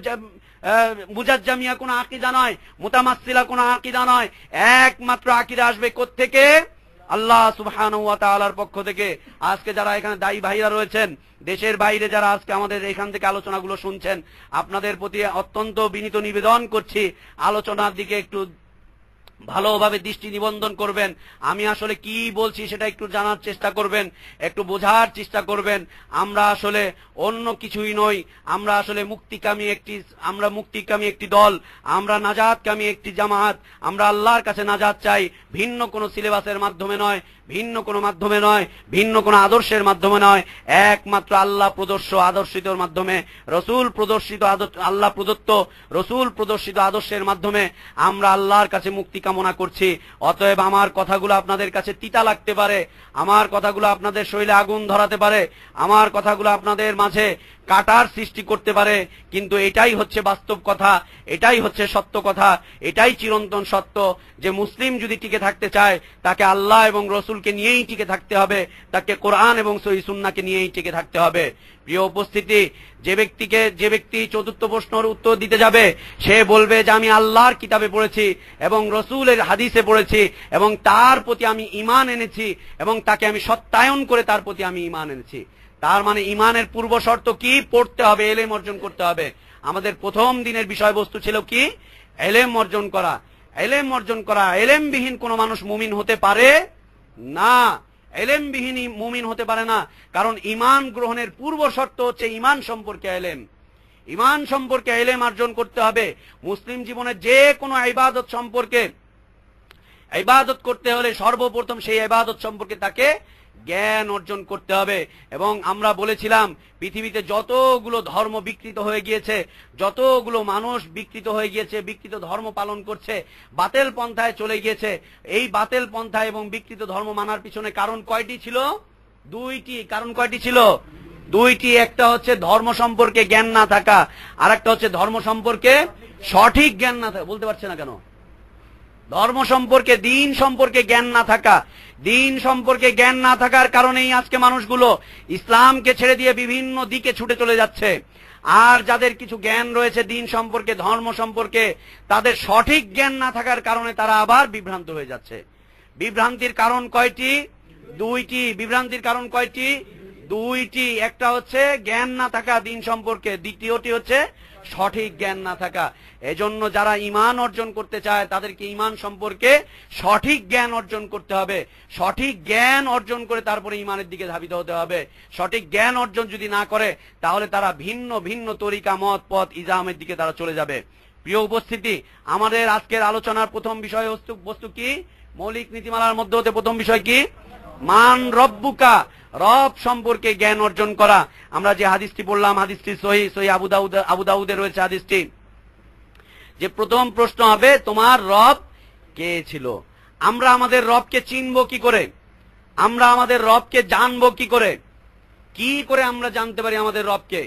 মুজাজ্জামিয়া কোনো আকীদা নয়, মুতামাসসিলা কোনো আকীদা নয়। একমাত্র আকীদা আসবে কোত্থেকে? আল্লাহ সুবহানাহু ওয়া তাআলার পক্ষ থেকে। আজকে যারা এখানে দায়ী ভাইরা রয়েছেন, দেশের বাইরে যারা আজকে আমাদের এখান থেকে আলোচনাগুলো শুনছেন, আপনাদের প্রতি অত্যন্ত বিনীত নিবেদন করছি, আলোচনার দিকে একটু ভালোভাবে দৃষ্টি নিবন্ধন করবেন। আমি আসলে কি বলছি সেটা একটু জানার চেষ্টা করবেন, একটু বোঝার চেষ্টা করবেন। আমরা আসলে অন্য কিছুই নই, আমরা আসলে মুক্তিকামী একটি দল, আমরা নাজাতকামী একটি জামাত। আমরা আল্লাহর কাছে নাজাত চাই, ভিন্ন কোনো সিলেবাসের মাধ্যমে নয়, ভিন্ন কোনো মাধ্যমে নয়, ভিন্ন কোনো আদর্শের মাধ্যমে নয়, একমাত্র আল্লাহ প্রদর্শ আদর্শিতর মাধ্যমে, রসুল প্রদর্শিত আল্লাহ প্রদত্ত রসুল প্রদর্শিত আদর্শের মাধ্যমে আমরা আল্লাহর কাছে মুক্তি কামনা করছি। অতএব আমার কথাগুলো আপনাদের কাছে তিতা লাগতে পারে, আমার কথাগুলো আপনাদের শরীরে আগুন ধরাতে পারে, আমার কথাগুলো আপনাদের মাঝে কাটার সৃষ্টি করতে পারে, কিন্তু এটাই হচ্ছে বাস্তব কথা, এটাই হচ্ছে সত্য কথা, এটাই চিরন্তন সত্য যে মুসলিম যদি টিকে থাকতে চায় তাকে আল্লাহ এবং রসুলকে নিয়েই টিকে থাকতে হবে, তাকে কোরআন এবং সহিহ সুন্নাহকে নিয়েই টিকে থাকতে হবে। প্রিয় উপস্থিতি, যে ব্যক্তি চতুর্থ প্রশ্নের উত্তর দিতে যাবে সে বলবে যে আমি আল্লাহর কিতাবে পড়েছি এবং রসুলের হাদিসে পড়েছি এবং তার প্রতি আমি ঈমান এনেছি এবং তাকে আমি সত্যায়ন করে তার প্রতি আমি ঈমান এনেছি। তার মানে ঈমানের পূর্ব শর্ত কি? পড়তে হবে, ইলম অর্জন করতে হবে। আমাদের প্রথম দিনের বিষয়বস্তু ছিল কি? ইলম অর্জন করা। ইলম অর্জন করা। ইলমবিহীন কোন মানুষ মুমিন হতে পারে না, ইলমবিহীন মুমিন হতে পারে না। কারণ ঈমান গ্রহণের পূর্ব শর্ত হচ্ছে ঈমান সম্পর্কে ইলম। ঈমান সম্পর্কে ইলম অর্জন করতে হবে। মুসলিম জীবনে যে কোনো ইবাদত সম্পর্কে, ইবাদত করতে হলে সর্বপ্রথম সেই ইবাদত সম্পর্কে তাকে জ্ঞান অর্জন করতে হবে। এবং আমরা বলেছিলাম পৃথিবীতে যতগুলো ধর্ম বিকৃত হয়ে গিয়েছে, যতগুলো মানুষ বিকৃত হয়ে গিয়েছে, বিকৃত ধর্ম পালন করছে, বাতেল পন্থায় চলে গিয়েছে, এই বাতেল পন্থা এবং বিকৃত ধর্ম মানার পিছনে কারণ কয়টি ছিল? দুইটি। কারণ কয়টি ছিল? দুইটি। একটা হচ্ছে ধর্ম সম্পর্কে জ্ঞান না থাকা, আর একটা হচ্ছে ধর্ম সম্পর্কে সঠিক জ্ঞান না থাকা। বলতে পারছে না কেন? ধর্ম সম্পর্কে, দিন সম্পর্কে জ্ঞান না থাকা। দিন সম্পর্কে জ্ঞান না থাকার কারণেই আজকে মানুষগুলো ইসলামকে ছেড়ে দিয়ে বিভিন্ন দিকে ছুটে চলে যাচ্ছে। আর যাদের কিছু জ্ঞান রয়েছে দিন সম্পর্কে, ধর্ম সম্পর্কে, তাদের সঠিক জ্ঞান না থাকার কারণে তারা আবার বিভ্রান্ত হয়ে যাচ্ছে। বিভ্রান্তির কারণ কয়টি? দুইটি। বিভ্রান্তির কারণ কয়টি? দুইটি। একটা হচ্ছে জ্ঞান না থাকা দিন সম্পর্কে, দ্বিতীয়টি হচ্ছে সঠিক জ্ঞান না থাকা। এজন্য যারা ঈমান অর্জন করতে চায় তাদেরকে ঈমান সম্পর্কে সঠিক জ্ঞান অর্জন করতে হবে। সঠিক জ্ঞান অর্জন করে তারপরে ঈমানের দিকে ধাবিত হতে হবে। সঠিক জ্ঞান অর্জন যদি না করে তাহলে তারা ভিন্ন ভিন্ন তরিকা, মত, পথ, ইজামের দিকে তারা চলে যাবে। প্রিয় উপস্থিতি, আমাদের আজকের আলোচনার প্রথম বিষয়বস্তু কি? মৌলিক নীতিমালার মধ্যে হতে প্রথম বিষয় কি? মান রব্বুকা, রব সম্পর্কে জ্ঞান অর্জন করা। আমরা যে হাদিসটি বললাম, হাদিসটি সহিহ আবু দাউদে রয়েছে হাদিসটি, যে প্রথম প্রশ্ন হবে তোমার রব কে ছিল। আমরা আমাদের রবকে চিনবো কি করে? আমরা আমাদের রবকে জানবো কি করে? কি করে আমরা জানতে পারি আমাদের রবকে?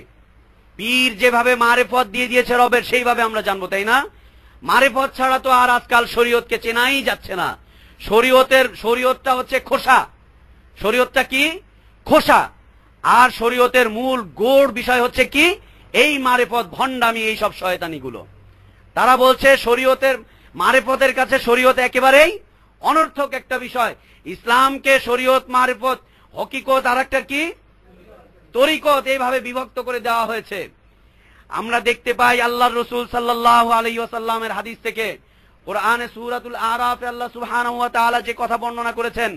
পীর যেভাবে মারেফত দিয়ে দিয়েছে রবের, সেইভাবে আমরা জানবো, তাই না? মারেফত ছাড়া তো আর আজকাল শরীয়তকে চেনাই যাচ্ছে না। শরীয়তটা হচ্ছে খোসা। শরীয়তটা কি? খোসা। আর শরীয়তের মূল গোড় বিষয় হচ্ছে কি? এই মারেফত, ভণ্ডামি, এই সব শয়তানিগুলো। তারা বলছে শরীয়তের মারেফতের কাছে শরীয়ত একেবারেই অনর্থক একটা বিষয়। ইসলামকে শরীয়ত, মারেফত, হকিকত আর একটা কি? তরিকত, এইভাবে বিভক্ত করে দেওয়া হয়েছে। আমরা দেখতে পাই আল্লাহর রাসূল সাল্লাল্লাহু আলাইহি ওয়াসাল্লামের হাদিস থেকে, কোরআনে সূরাতুল আরাফে আল্লাহ সুবহানাহু ওয়া তাআলা যে কথা বর্ণনা করেছেন,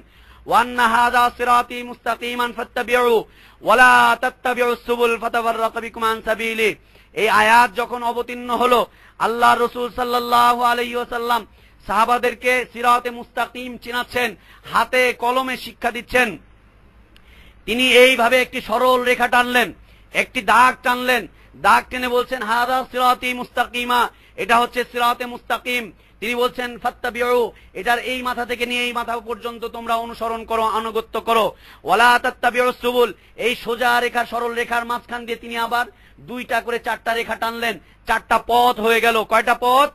ওয়ান্না হাযা সিরাতি মুস্তাকিমান ফাত্তাবিউ ওয়া লা তাত্তাবিউস সুবুল ফাতাফাররাকা বিকুম আন সাবিলি। এই আয়াত যখন অবতীর্ণ হলো, আল্লাহ রাসূল সাল্লাল্লাহু আলাইহি ওয়াসাল্লাম সাহাবাদেরকে সিরাতে মুস্তাকিম চিনাচ্ছেন, হাতে কলমে শিক্ষা দিচ্ছেন। তিনি এইভাবে একটি সরল রেখা টানলেন, একটি দাগ টানলেন, দাগ টেনে বলছেন হাযা সিরাতি মুস্তাকিমা, এটা হচ্ছে সিরাতে মুস্তাকিম। তিনি বলছেন ফাত্তাবিউ, এটার এই মাথা থেকে নিয়ে এই মাথা পর্যন্ত তোমরা অনুসরণ করো, আনুগত্য করো। ওয়ালা তাত্তাবিউস সুবুল, এই সোজা রেখা সরল রেখার মাঝখান দিয়ে তিনি আবার দুইটা করে চারটা রেখা টানলেন, চারটা পথ হয়ে গেল। কয়টা পথ?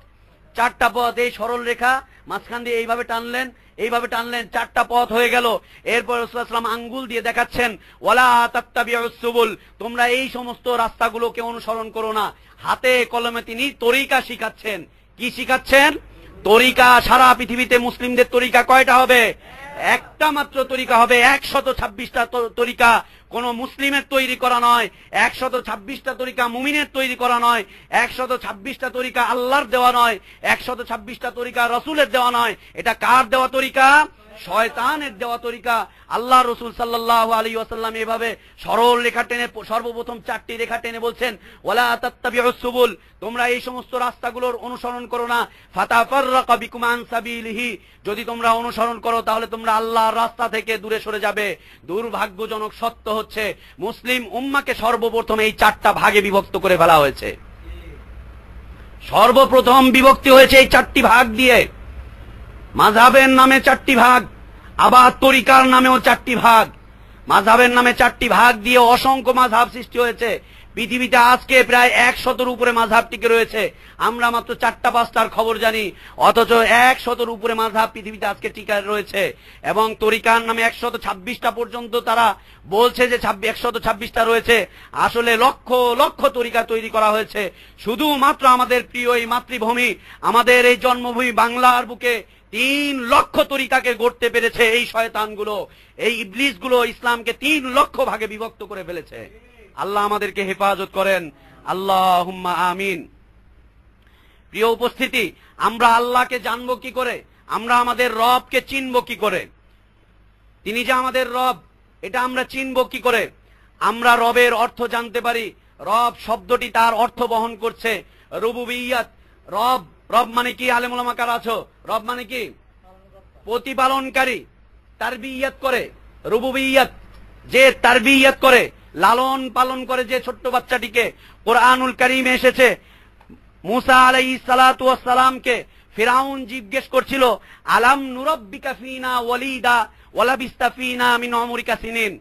চারটা পথ। এই সরল রেখা মাঝখান দিয়ে এইভাবে টানলেন, এইভাবে টানলেন, চারটা পথ হয়ে গেল। এরপর রাসূলুল্লাহ সাল্লাল্লাহু আলাইহি ওয়াসাল্লাম আঙ্গুল দিয়ে দেখাচ্ছেন ওয়ালা তাত্তাবিউস সুবুল, তোমরা এই সমস্ত রাস্তাগুলোকে অনুসরণ করো না। হাতে কলমে তিনি তরিকা শিখাচ্ছেন। কি শিখাচ্ছেন? তরিকা। সারা পৃথিবীতে মুসলিমদের তরিকা কয়টা হবে? একটা মাত্র তরিকা হবে। 126টা তরিকা কোন মুসলিমের তৈরি করা নয়, 126টা তরিকা মুমিনের তৈরি করা নয়, 126টা তরিকা আল্লাহর দেওয়া নয়, 126টা তরিকা রাসূলের দেওয়া নয়। এটা কার দেওয়া তরিকা? শয়তানের দেওয়া তরিকা। আল্লাহ রাসূল সাল্লাল্লাহু আলাইহি ওয়াসাল্লাম এভাবে সরল রেখা টেনে সর্বপ্রথম চারটি রেখা টেনে বলছেন ওয়ালা তাত্তাবিউস সুবুল, তোমরা এই সমস্ত রাস্তাগুলোর অনুসরণ করো না। ফাতাফাররাকা বিকুম আন সাবিলিহি, যদি তোমরা অনুসরণ করো তাহলে তোমরা আল্লাহর রাস্তা থেকে দূরে সরে যাবে। দুর্ভাগ্যজনক সত্য হচ্ছে মুসলিম উম্মাহকে সর্বপ্রথম এই চারটা ভাগে বিভক্ত করে ফেলা হয়েছে। সর্বপ্রথম বিভক্তি হয়েছে এই চারটি ভাগ দিয়ে। মাযহাবের নামে চারটি ভাগ, আবার তরিকার নামেও চারটি ভাগ। মাযহাবের নামে চারটি ভাগ দিয়ে অসংখ্য মাযহাব সৃষ্টি হয়েছে। পৃথিবীতে আজকে প্রায় 100-র উপরে মাযহাব টিকে রয়েছে। আমরা মাত্র 4-5টার খবর জানি, অথচ 100-র উপরে মাযহাব পৃথিবীতে আজকে টিকে রয়েছে। এবং তরিকার নামে 126টা পর্যন্ত তারা বলছে যে 126টা রয়েছে। আসলে লক্ষ লক্ষ তরিকা তৈরি করা হয়েছে। শুধুমাত্র আমাদের প্রিয় এই মাতৃভূমি, আমাদের এই জন্মভূমি বাংলার বুকে 3 লক্ষ তরিকাকে গড়তে পেরেছে এই শয়তানগুলো, এই ইবলিসগুলো ইসলামকে 3 লক্ষ ভাগে বিভক্ত করে ফেলেছে। আল্লাহ আমাদেরকে হেফাজত করেন, আল্লাহুম্মা আমিন। প্রিয় উপস্থিতি, আমরা আল্লাহকে জানবো কি করে? আমরা আমাদের রবকে চিনবো কি করে? তিনি যে আমাদের রব, এটা আমরা চিনবো কি করে? আমরা রবের অর্থ জানতে পারি। রব শব্দটি তার অর্থ বহন করছে রুবুবিয়্যাত। রব, রব মানে কি? আলেম ওলামা কারা আছো? রব মানে কি? প্রতিপালনকারী, তারবিয়ত করে। রুবুবিয়্যাত, যে তারবিয়ত করে, লালন পালন করে যে ছোট্ট বাচ্চাটিকে। কোরআনুল কারীমে এসেছে মুসা আলাইহিস সালাতু ওয়াস সালামকে ফিরাউন জিজ্ঞেস করছিল আলাম নুরাব্বিকা ফিনা ওয়ালিদা ওয়া লাবিস্তা ফিনা মিন উমরিকা সিনিন।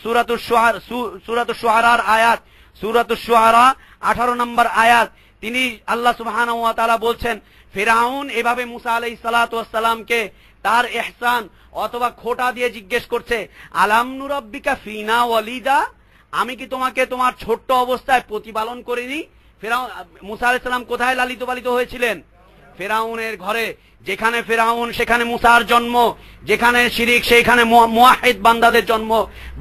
সূরাতুশ শুআরার আয়াত, সূরাতুশ শুআরা 18 নম্বর আয়াত। তিনি আল্লাহ সুবহানাহু ওয়া তাআলা বলছেন ফিরাউন এভাবে মুসা আলাইহিস সালাতু ওয়াস সালামকে তার ইহসান অথবা খোটা দিয়ে জিজ্ঞেস করছে আলাম নুরাব্বিকা ফিনা ওয়ালিদা, আমি কি তোমাকে তোমার ছোট্ট অবস্থায় প্রতিপালন করিনি? ফিরাউন, মুসা আলাইহিস সালাম কোথায় লালিত পালিত হয়েছিলেন? ফিরাউনের ঘরে। যেখানে ফিরাউন সেখানে মুসার জন্ম, যেখানে শিরিক সেখানে মুওয়াহিদ বান্দাদের জন্ম।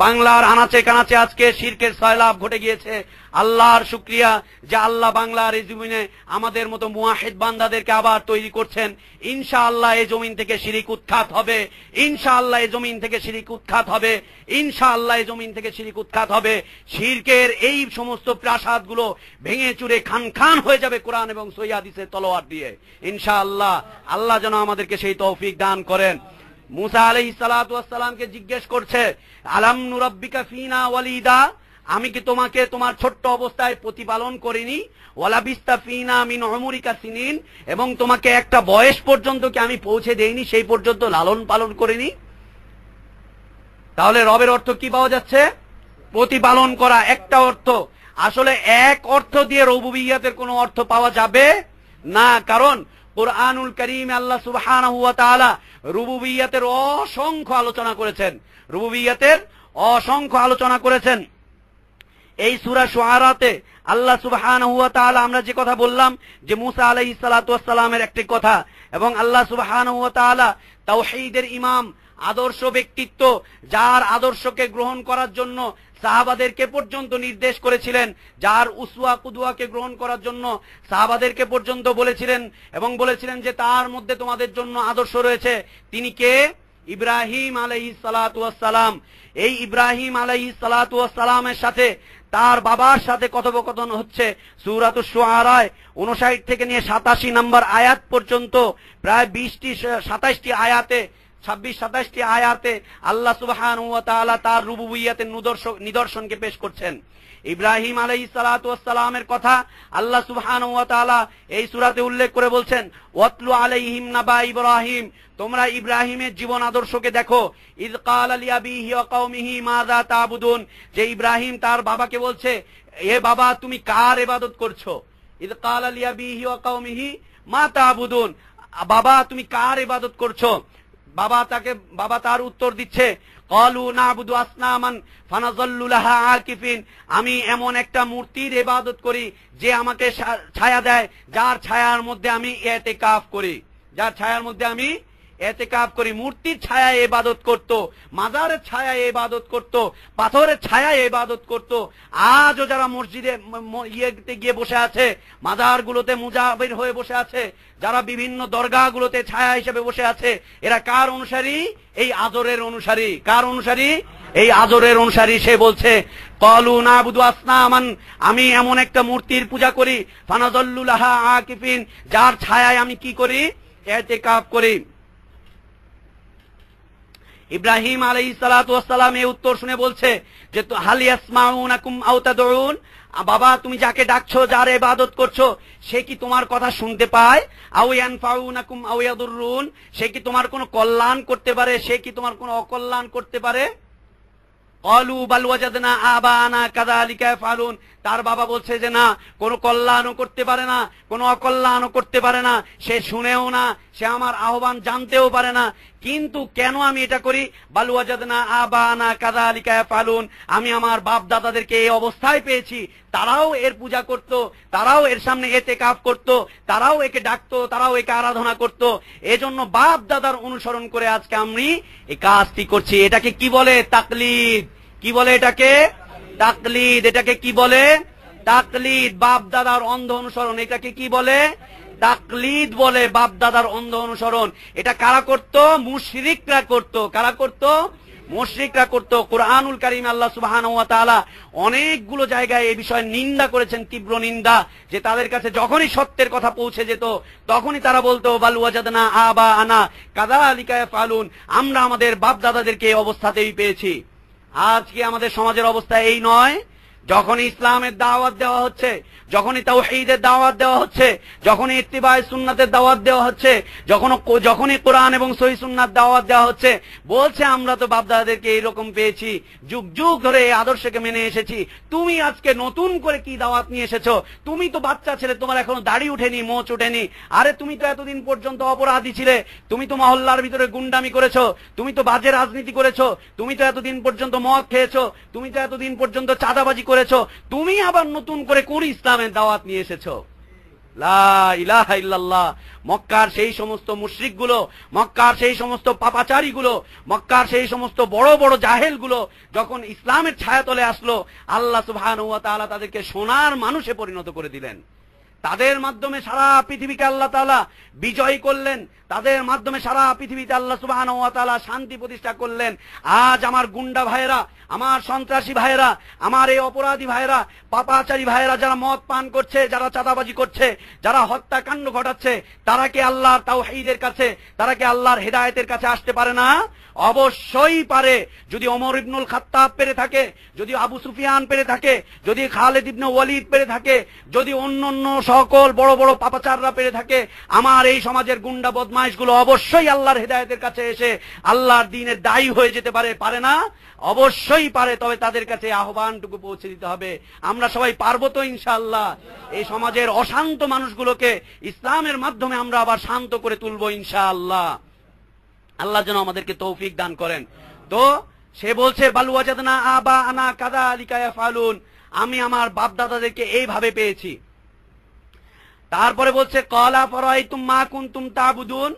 বাংলার আনাচে কানাচে আজকে শিরকের সয়লাব ঘটে গিয়েছে। আল্লাহর শুকরিয়া যে আল্লাহ বাংলার এই জমিনে আমাদের মতো মুওয়াহিদ বান্দাদেরকে আবার তৈরি করছেন। ইনশাআল্লাহ এই জমিন থেকে শিরিক উৎখাত হবে, ইনশাআল্লাহ এই জমিন থেকে শিরিক উৎখাত হবে, ইনশাআল্লাহ এই জমিন থেকে শিরিক উৎখাত হবে। শিরকের এই সমস্ত প্রাসাদগুলো ভেঙে চুরে খান খান হয়ে যাবে কোরআন এবং সহিহ হাদিসের তলোয়ার দিয়ে ইনশাআল্লাহ। আল্লাহ যেন আমাদেরকে সেই তৌফিক দান করেন। মুসা আলাইহিস সালাতু ওয়াস সালামকে জিজ্ঞেস করছে আলাম নুরাব্বিকা ফিনা ওয়ালিদা, আমি কি তোমাকে তোমার ছোট্ট অবস্থায় প্রতিপালন করিনি? ওয়ালা বিস্তা ফিনা মিন উমরিকা সিনিন, এবং তোমাকে একটা বয়স পর্যন্ত কি আমি পৌঁছে দেইনি, সেই পর্যন্ত লালন পালন করিনি? তাহলে রবের অর্থ কি পাওয়া যাচ্ছে? প্রতিপালন করা একটা অর্থ। আসলে এক অর্থ দিয়ে রুবুবিয়্যাতের কোনো অর্থ পাওয়া যাবে না, কারণ কুরআনুল কারীমে আল্লাহ সুবহানাহু ওয়া তাআলা রুবুবিয়্যাতের অসংখ্য আলোচনা করেছেন, রুবুবিয়্যাতের অসংখ্য আলোচনা করেছেন। এই সূরা শুআরাতে আল্লাহ সুবহানাহু ওয়া তাআলা, আমরা যে কথা বললাম যে মুসা আলাইহিস সালাতু ওয়াস সালামের একটি কথা, এবং আল্লাহ সুবহানাহু ওয়া তাআলা তাওহীদের ইমাম, আদর্শ ব্যক্তিত্ব, যার আদর্শকে গ্রহণ করার জন্য সাহাবাদেরকে পর্যন্ত নির্দেশ করেছিলেন, যার উসওয়া কুদওয়াকে গ্রহণ করার জন্য সাহাবাদেরকে পর্যন্ত বলেছিলেন এবং বলেছিলেন যে তার মধ্যে তোমাদের জন্য আদর্শ রয়েছে। তিনি কে? ইব্রাহিম আলাইহিস সালাতু ওয়াস সালাম। এই ইব্রাহিম আলাইহিস সালাতু ওয়াস সালামের সাথে তার বাবার সাথে কথোপকথন হচ্ছে সূরাতুশ শুআরায় 59 থেকে নিয়ে 87 নম্বর আয়াত পর্যন্ত, প্রায় 27টি আয়াতে, 26-27টি আয়াতে আল্লাহ সুবহানাহু ওয়া তাআলা তার রুবুবিয়্যাতের নিদর্শনকে পেশ করছেন। ইব্রাহিম আলাইহিস সালাতু ওয়াস সালামের কথা আল্লাহ সুবহানাহু ওয়া তাআলা এই সূরাতে উল্লেখ করে বলছেন, ওয়াতলু আলাইহিম নাবা ইব্রাহিম, তোমরা ইব্রাহিমের জীবন আদর্শকে দেখো। ইয ক্বালা লিআবিহি ওয়া কওমিহি মাযা তা'বুদুন, যে ইব্রাহিম তার বাবাকে বলছে, এ বাবা তুমি কার ইবাদত করছো? ইয ক্বালা লিআবিহি ওয়া কওমিহি মা তা'বুদুন, বাবা তুমি কার ইবাদত করছো? বাবা তার উত্তর দিচ্ছে, ক্বালু না'বুদু আসনামান ফানাযাল্লু লাহা আকিফিন, আমি এমন একটা মূর্তির ইবাদত করি যে আমাকে ছায়া দেয়, যার ছায়ার মধ্যে আমি ইতিকাফ করি, যার ছায়ার মধ্যে আমি ইতিকাফ করি। মূর্তির ছায়ায় ইবাদত করত, মাজারের ছায়ায় ইবাদত করত, পাথরের ছায়ায় ইবাদত করত। আজও যারা মসজিদে ইয়েতে গিয়ে বসে আছে, মাজারগুলোতে মুজাবির হয়ে বসে আছে, যারা বিভিন্ন দরগাহগুলোতে ছায়া হিসেবে বসে আছে, এরা কার অনুসারী? এই আজরের অনুসারী। কার অনুসারী? এই আজরের অনুসারী। সে বলছে, ক্বালু না'বুদু আসনামান, আমি এমন একটা মূর্তির পূজা করি, ফানাযাল্লু লাহা আকিফিন, যার ছায়ায় আমি কি করি? ইতিকাফ করি। ইব্রাহিম আলাইহিস সালাতু ওয়াস সালাম এই উত্তর শুনে বলছে যে হাল ইয়াসমাউনাকুম আও তাদউন, বাবা তুমি যাকে ডাকছো, যার ইবাদত করছো, সে কি তোমার কথা শুনতে পায়? আও ইয়ানফাউনাকুম আও ইয়াদুররুন, সে কি তোমার কোনো কল্যাণ করতে পারে, সে কি তোমার কোনো অকল্যাণ করতে পারে? ক্বালু বাল ওয়াজাদনা আবানা কাযালিকা ইয়াফআলুন, তার বাবা বলছে যে না, কোনো কল্যাণও করতে পারে না, কোনো অকল্যাণও করতে পারে না, সে শুনেও না, সে আমার আহ্বান জানতেও পারে না। কিন্তু কেন আমি এটা করি? বাল ওয়াজাদনা আবানা কাযালিকা ইয়াফআলুন, আমি আমার বাপ দাদাদেরকে এই অবস্থায় পেয়েছি, তারাও এর পূজা করত, তারাও এর সামনে ইতিকাফ করত, তারাও একে ডাকতো, তারাও একে আরাধনা করত। এজন্য বাপ দাদার অনুসরণ করে আজকে আমি এই কাজটি করছি। এটাকে কি বলে? তাকলিদ। কি বলে এটাকে? তাকলিদ। এটাকে কি বলে? তাকলিদ। বাপ দাদার অন্ধ অনুসরণ। এটাকে কি বলে? তাকলিদ বলে, বাপ দাদার অন্ধ অনুসরণ। এটা কারা করত? মুশরিকরা করত। কারা করত? মুশরিকরা করত। কুরআনুল কারীম আল্লাহ সুবহানাহু ওয়া তাআলা অনেকগুলো জায়গায় এই বিষয়ে নিন্দা করেছেন, তীব্র নিন্দা, যে তাদের কাছে যখনই সত্যের কথা পৌঁছে যেত তখনই তারা বলতো বাল ওয়াজাদনা আবানা কাযালিকা ইয়াফআলুন, আমরা আমাদের বাপ দাদাদেরকে এই অবস্থাতেই পেয়েছি। আজকে আমাদের সমাজের অবস্থা এই নয়। যখনই ইসলামের দাওয়াত দেওয়া হচ্ছে, যখনই তাওহীদের দাওয়াত দেওয়া হচ্ছে, যখনই ইত্তিবায়ে সুন্নাতের দাওয়াত দেওয়া হচ্ছে, যখনই কোরআন এবং সহিহ সুন্নাত দাওয়াত দেওয়া হচ্ছে, বলছে আমরা তো বাপদাদাদেরকে এইরকম পেয়েছি, যুগ যুগ ধরে এই আদর্শকে মেনে এসেছি, তুমি আজকে নতুন করে কি দাওয়াত নিয়ে এসেছো? তুমি তো বাচ্চা ছেলে, তোমার এখনো দাড়ি উঠেনি, মোচ উঠেনি। আরে তুমি তো এতদিন পর্যন্ত অপরাধী ছিলে, তুমি তো মহল্লার ভিতরে গুন্ডামি করেছো, তুমি তো বাজে রাজনীতি করেছো, তুমি তো এতদিন পর্যন্ত মদ খেয়েছো, তুমি তো এতদিন পর্যন্ত চাঁদাবাজি করেছো, তুমি আবার নতুন করে কোন ইসলামের দাওয়াত নিয়ে এসেছো? লা ইলাহা ইল্লাল্লাহ। মক্কার সেই সমস্ত মুশরিকগুলো, মক্কার সেই সমস্ত পাপাচারীগুলো, মক্কার সেই সমস্ত বড় বড় জাহেলগুলো যখন ইসলামের ছায়াতলে আসলো, আল্লাহ সুবহানাহু ওয়া তাআলা তাদেরকে সোনার মানুষে পরিণত করে দিলেন। তাদের মাধ্যমে সারা পৃথিবীকে আল্লাহ তাআলা বিজয়ী করলেন, তাদের মাধ্যমে সারা পৃথিবীতে আল্লাহ সুবহানাহু ওয়া তাআলা শান্তি প্রতিষ্ঠা করলেন। আজ আমার গুন্ডা ভাইয়েরা, আমার সন্ত্রাসী ভাইয়েরা, আমার এই অপরাধী ভাইয়েরা, পাপাচারী ভাইয়েরা যারা মদ পান করছে, যারা চাঁদাবাজি করছে, যারা হত্যাকাণ্ড ঘটাচ্ছে, তারা কি আল্লাহর তাওহীদের কাছে, তারা কি আল্লাহর হেদায়েতের কাছে আসতে পারে না? অবশ্যই পারে। যদি ওমর ইবনুল খাত্তাব পেরে থাকে, যদি আবু সুফিয়ান পেরে থাকে, যদি খালিদ ইবনে ওয়ালিদ পেরে থাকে, যদি অন্যান্য সকল বড় বড় পাপাচাররা পেরে থাকে, আমার এই সমাজের গুন্ডা বদমাইশগুলো অবশ্যই আল্লাহর হেদায়েতের কাছে এসে আল্লাহর দ্বীনের দায়ী হয়ে যেতে পারে। পারে না? অবশ্যই পারে। তবে তাদের কাছে আহ্বানটুকু পৌঁছে দিতে হবে। আমরা সবাই পারবো তো ইনশাআল্লাহ? এই সমাজের অশান্ত মানুষগুলোকে ইসলামের মাধ্যমে আমরা আবার শান্ত করে তুলবো ইনশাআল্লাহ। আল্লাহ যেন আমাদেরকে তৌফিক দান করেন। তো সে বলছে বাল ওয়াজাদনা আবানা কাযালিকা ইয়াফআলুন, আমি আমার বাপ দাদাদেরকে এইভাবে পেয়েছি। তারপরে বলছে ক্বালা ফারাআইতুম মা কুনতুম তা'বুদুন,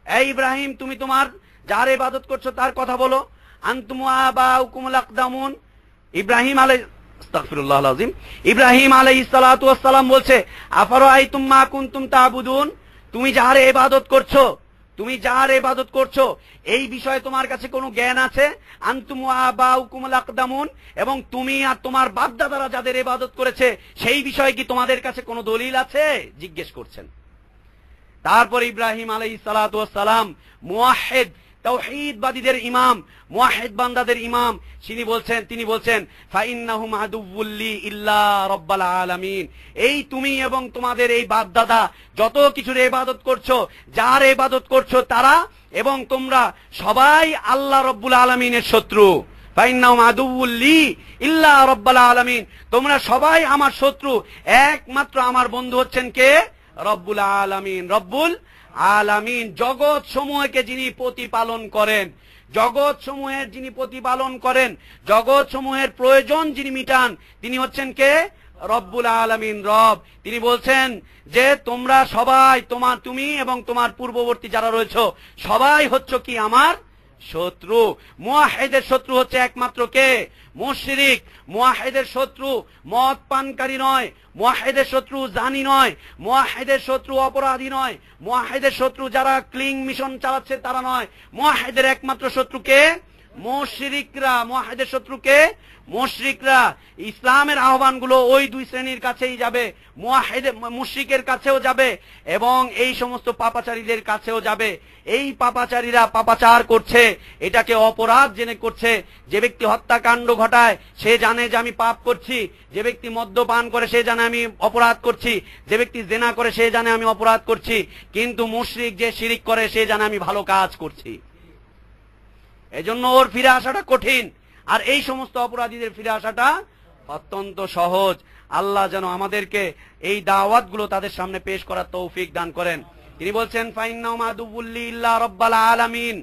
এই ইব্রাহিম তুমি তোমার যার ইবাদত করছো তার কথা বলো। আনতুম আবাউকুমুল আকদামুন, ইব্রাহিম আস্তাগফিরুল্লাহল আযীম, ইব্রাহিম আলাইহিস সালাতু ওয়াস সালাম বলছে, আফারাআইতুম মা কুনতুম তা'বুদুন, তুমি যার ইবাদত করছো, তুমি যার ইবাদত করছো এই বিষয়ে তোমার কাছে কোনো জ্ঞান আছে? আনতুম ওয়া আবাউকুমুল আকদামুন, এবং তুমি আর তোমার বাপ-দাদারা যাদের ইবাদত করেছে সেই বিষয়ে কি তোমাদের কাছে কোনো দলিল আছে? জিজ্ঞেস করছেন। তারপর ইব্রাহিম আলাইহিস সালাতু ওয়াস সালাম মুওয়াহহিদ, তাওহীদবাদীদের ইমাম, মুওয়াহহিদ বান্দাদের ইমাম, তিনি বলছেন ফাইন্নাহুম আদুউল্লি ইল্লা রাব্বাল আলামিন, এই তুমি এবং তোমাদের এই বাপ দাদা যত কিছুর ইবাদত করছো, যার ইবাদত করছো তারা এবং তোমরা সবাই আল্লাহ রাব্বুল আলামিনের শত্রু। ফাইন্নাহুম আদুউল্লি ইল্লা রাব্বাল আলামিন, তোমরা সবাই আমার শত্রু, একমাত্র আমার বন্ধু হচ্ছেন কে? রব্বুল আলামিন। রব্বুল আলামিন জগৎ সমূহকে যিনি প্রতিপালন করেন, জগৎ সমূহের যিনি প্রতিপালন করেন, জগৎ সমূহের প্রয়োজন যিনি মিটান, তিনি হচ্ছেন কে? রব্বুল আলামিন, রব। তিনি বলছেন যে তোমরা সবাই, তুমি এবং তোমার পূর্ববর্তী যারা রয়েছে সবাই হচ্ছে কি আমার শত্রু। মুওয়াহহিদের শত্রু হচ্ছে একমাত্র কে? মুশরিক। মুওয়াহহিদের শত্রু মদ পানকারী নয়, মুওয়াহহিদের শত্রু জানি নয়, মুওয়াহহিদের শত্রু অপরাধী নয়, মুওয়াহহিদের শত্রু যারা ক্লিং মিশন চালাচ্ছে তারা নয়। মুওয়াহহিদের একমাত্র শত্রু কে? মুশরিকরা। মুওয়াহহিদের শত্রু কে? মুশরিকরা। ইসলামের আহ্বানগুলো ওই দুই শ্রেণীর কাছেই যাবে, মুশরিকের কাছেও যাবে এবং এই সমস্ত পাপাচারীদের কাছেও যাবে। এই পাপাচারীরা পাপাচার করছে, এটাকে অপরাধ জেনে করছে। যে ব্যক্তি হত্যাকাণ্ড ঘটায় সে জানে যে আমি পাপ করছি, যে ব্যক্তি মদ্যপান করে সে জানে আমি অপরাধ করছি, যে ব্যক্তি জিনা করে সে জানে আমি অপরাধ করছি, কিন্তু মুশরিক যে শিরিক করে সে জানে আমি ভালো কাজ করছি। এজন্য ওর ফিরে আসাটা কঠিন, আর এই সমস্ত অপরাধীদের ফিরে আসাটা অত্যন্ত সহজ। আল্লাহ যেন আমাদেরকে এই দাওয়াতগুলো তাদের সামনে পেশ করার তৌফিক দান করেন। তিনি বলছেন ফাইন্নাহুম আদুউল্লি ইল্লা রাব্বাল আলামিন।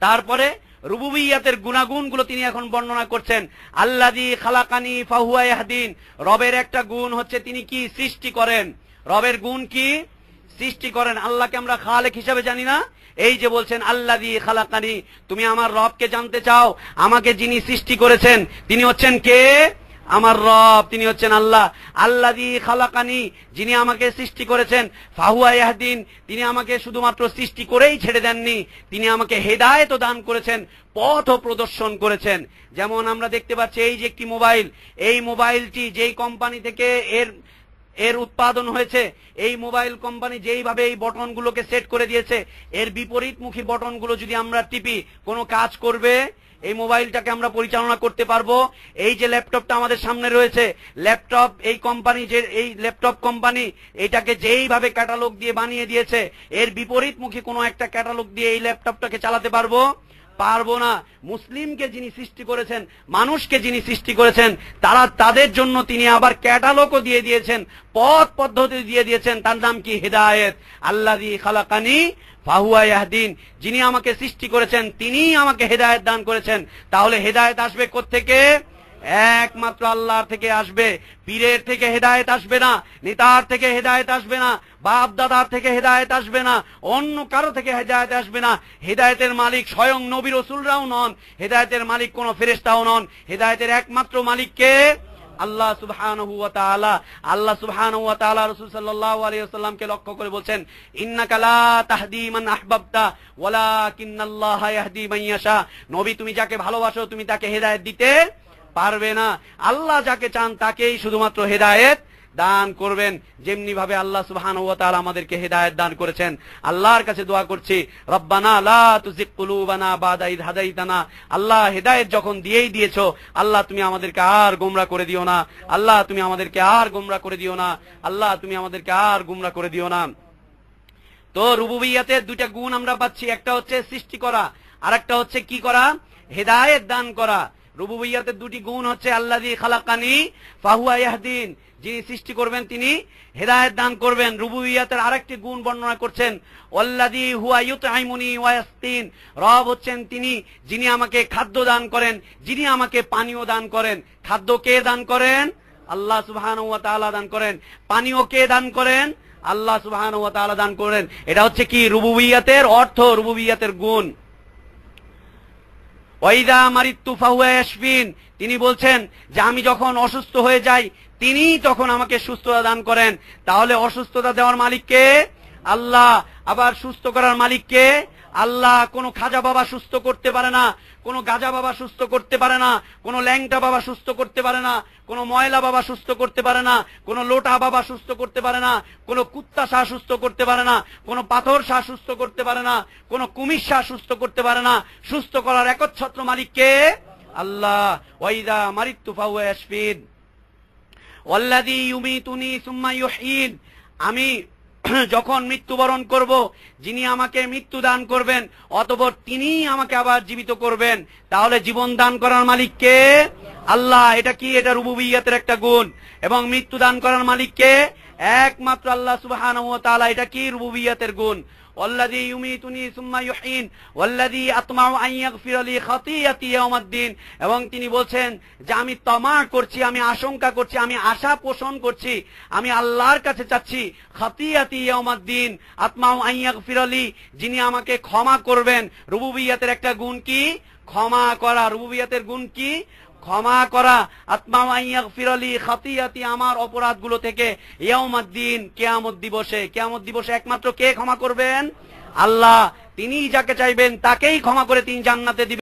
তারপরে রুবুবিয়্যাতের গুণাগুণগুলো তিনি এখন বর্ণনা করছেন। আল্লাযী খালাকানি ফাহুয়া ইয়াহদিন, রবের একটা গুণ হচ্ছে তিনি কি? সৃষ্টি করেন। রবের গুণ কি? সৃষ্টি করেন। আল্লাহকে আমরা খালেক হিসাবে জানি না? এই যে বলছেন আল্লাযী খালাকানি, তুমি আমার রবকে জানতে চাও, আমাকে যিনি সৃষ্টি করেছেন তিনি হচ্ছেন কে? আমার রব, তিনি হচ্ছেন আল্লাহ। আল্লাযী খালাকানি, যিনি আমাকে সৃষ্টি করেছেন, ফাহুয়া ইয়াহদিন, তিনি আমাকে শুধুমাত্র সৃষ্টি করেই ছেড়ে দেননি, তিনি আমাকে হেদায়েতও দান করেছেন, পথও প্রদর্শন করেছেন। যেমন আমরা দেখতে পাচ্ছি এই যে একটি মোবাইল, এই মোবাইলটি যেই কোম্পানি থেকে এর উৎপাদন হয়েছে, এই মোবাইল কোম্পানি যেইভাবে এই বটনগুলোকে সেট করে দিয়েছে, এর বিপরীতমুখী বটনগুলো যদি আমরা টিপি কোনো কাজ করবে? এই মোবাইলটাকে আমরা পরিচালনা করতে পারবো? এই যে ল্যাপটপটা আমাদের সামনে রয়েছে, ল্যাপটপ এই কোম্পানি, যে এই ল্যাপটপ কোম্পানি এটাকে যেইভাবে ক্যাটালগ দিয়ে বানিয়ে দিয়েছে, এর বিপরীতমুখী কোনো একটা ক্যাটালগ দিয়ে এই ল্যাপটপটাকে চালাতে পারবো? পারবো না। মুসলিমকে যিনি সৃষ্টি করেছেন, মানুষকে যিনি সৃষ্টি করেছেন, তাদের জন্য তিনি আবার ক্যাটালগও দিয়ে দিয়েছেন, পথ পদ্ধতি দিয়ে দিয়েছেন। তার নাম কি? হেদায়েত। আল্লাযী খালাকানি ফাহুয়া ইয়াহদিন, যিনি আমাকে সৃষ্টি করেছেন তিনি আমাকে হেদায়েত দান করেছেন। তাহলে হেদায়েত আসবে কোত্থেকে? একমাত্র আল্লাহর থেকে আসবে। পীরের থেকে হেদায়েত আসবে না, নেতার থেকে হেদায়েত আসবে না, বাপ দাদার থেকে হেদায়েত আসবে না, অন্য কারো থেকে হেদায়েত আসবে না। হেদায়েতের মালিক স্বয়ং নবী রাসূলরাও নন, হেদায়েতের মালিক কোন ফেরেশতাও নন। হেদায়েতের একমাত্র মালিক কে? আল্লাহ সুবহানাহু ওয়া তাআলা। আল্লাহ সুবহানাহু ওয়া তাআলা রাসূল সাল্লাল্লাহু আলাইহি ওয়াসাল্লামকে লক্ষ্য করে বলছেন, ইন্নাকা লা তাহদি মান আহবাবতা ওয়ালাকিন্নাল্লাহা ইয়াহদি মান ইয়াশা। নবী, তুমি যাকে ভালোবাসো তুমি তাকে হেদায়েত দিতে পারবে না। আল্লাহ যাকে চান তাকেই শুধুমাত্র হেদায়েত দান করবেন। যেমনি ভাবে আল্লাহ সুবহানাহু ওয়া তাআলা আমাদেরকে হেদায়েত দান করেছেন। আল্লাহর কাছে দোয়া করছি, রব্বানা লা তুযিগ কুলুবানা বাদা ইয হাদাইতানা। আল্লাহ, হেদায়েত যখন দিয়েই দিয়েছো, আল্লাহ তুমি আমাদেরকে আর গোমরা করে দিও না। আল্লাহ তুমি আমাদেরকে আর গোমরা করে দিও না। আল্লাহ তুমি আমাদেরকে আর গোমরা করে দিও না। তো রুবুবিয়্যাতের দুইটা গুণ আমরা পাচ্ছি, একটা হচ্ছে সৃষ্টি করা, আর একটা হচ্ছে কি করা? হেদায়েত দান করা। রুবুবিয়্যাতের দুটি গুণ হচ্ছে আল্লাযী খালাকানি ফাহুয়া ইয়াহদিন, যিনি সৃষ্টি করবেন তিনি হেদায়েত দান করবেন। রুবুবিয়্যাতের আরেকটি গুণ বর্ণনা করছেন, ওয়াল্লাযী হুয়া ইউতঈমুনি ওয়া ইয়াসকিন, রব হচ্ছেন তিনি যিনি আমাকে খাদ্য দান করেন, যিনি আমাকে পানীয় দান করেন। খাদ্য কে দান করেন? আল্লাহ সুবহানাহু ওয়া তাআলা দান করেন। পানীয় কে দান করেন? আল্লাহ সুবহানাহু ওয়া তাআলা দান করেন। এটা হচ্ছে কি? রুবুবিয়্যাতের অর্থ, রুবুবিয়্যাতের গুণ। ওয়াইদা মারিতু ফাহুয়া ইয়াশফিন, তিনি বলছেন যে আমি যখন অসুস্থ হয়ে যাই তিনি তখন আমাকে সুস্থতা দান করেন। তাহলে অসুস্থতা দেওয়ার মালিক কে? আল্লাহ। আবার সুস্থ করার মালিক কে? আল্লাহ। কোন খাজা বাবা সুস্থ করতে পারে না, কোন গাজা বাবা সুস্থ করতে পারে না, কোন ল্যাংটা বাবা সুস্থ করতে পারে না, কোন ময়লা বাবা সুস্থ করতে পারে না, কোন লোটা বাবা সুস্থ করতে পারে না, কোন কুত্তা শাহ সুস্থ করতে পারে না, কোন পাথর শাহ সুস্থ করতে পারে না, কোন কুমির শাহ সুস্থ করতে পারে না। সুস্থ করার একচ্ছত্র মালিক কে? আল্লাহ। ওয়াইদা মারিতু ফাহুয়া ইয়াশফিন ওয়াল্লাযী ইউমীতুনী সুম্মা ইউহয়ীন, আমি যখন মৃত্যুবরণ করব যিনি আমাকে মৃত্যু দান করবেন অতঃপর তিনি আমাকে আবার জীবিত করবেন। তাহলে জীবন দান করার মালিক কে? আল্লাহ। এটা কি? এটা রুবুবিয়্যাতের একটা গুণ। এবং মৃত্যু দান করার মালিক কে? একমাত্র আল্লাহ সুবহানাহু ওয়া তাআলা। এটা কি? রুবুবিয়্যাতের গুণ। ওয়াল্লাযী ইউমীতুনী সুম্মা ইউহয়ীন ওয়াল্লাযী আতমাউ আন ইয়াগফিরা লি খাতিয়াতি ইয়াউমাদ্দিন, এবং তিনি বলছেন যে আমি তমা করছি, আমি আশঙ্কা করছি, আমি আশা পোষণ করছি, আমি আল্লাহর কাছে চাচ্ছি খাতিয়াতি ইয়াউমাদ্দিন, আতমাউ আন ইয়াগফিরা লি, যিনি আমাকে ক্ষমা করবেন। রুবুবিয়্যাতের একটা গুণ কি? ক্ষমা করা। রুবুবিয়্যাতের গুণ কি? ক্ষমা করা। আতমাউ আন ইয়াগফিরা লি খাতিয়াতি, আমার অপরাধগুলো থেকে, ইয়াউমাদ্দিন, কিয়ামত দিবসে। কিয়ামত দিবসে একমাত্র কে ক্ষমা করবেন? আল্লাহ। তিনিই যাকে চাইবেন তাকেই ক্ষমা করে তিনি জান্নাতে দিবেন।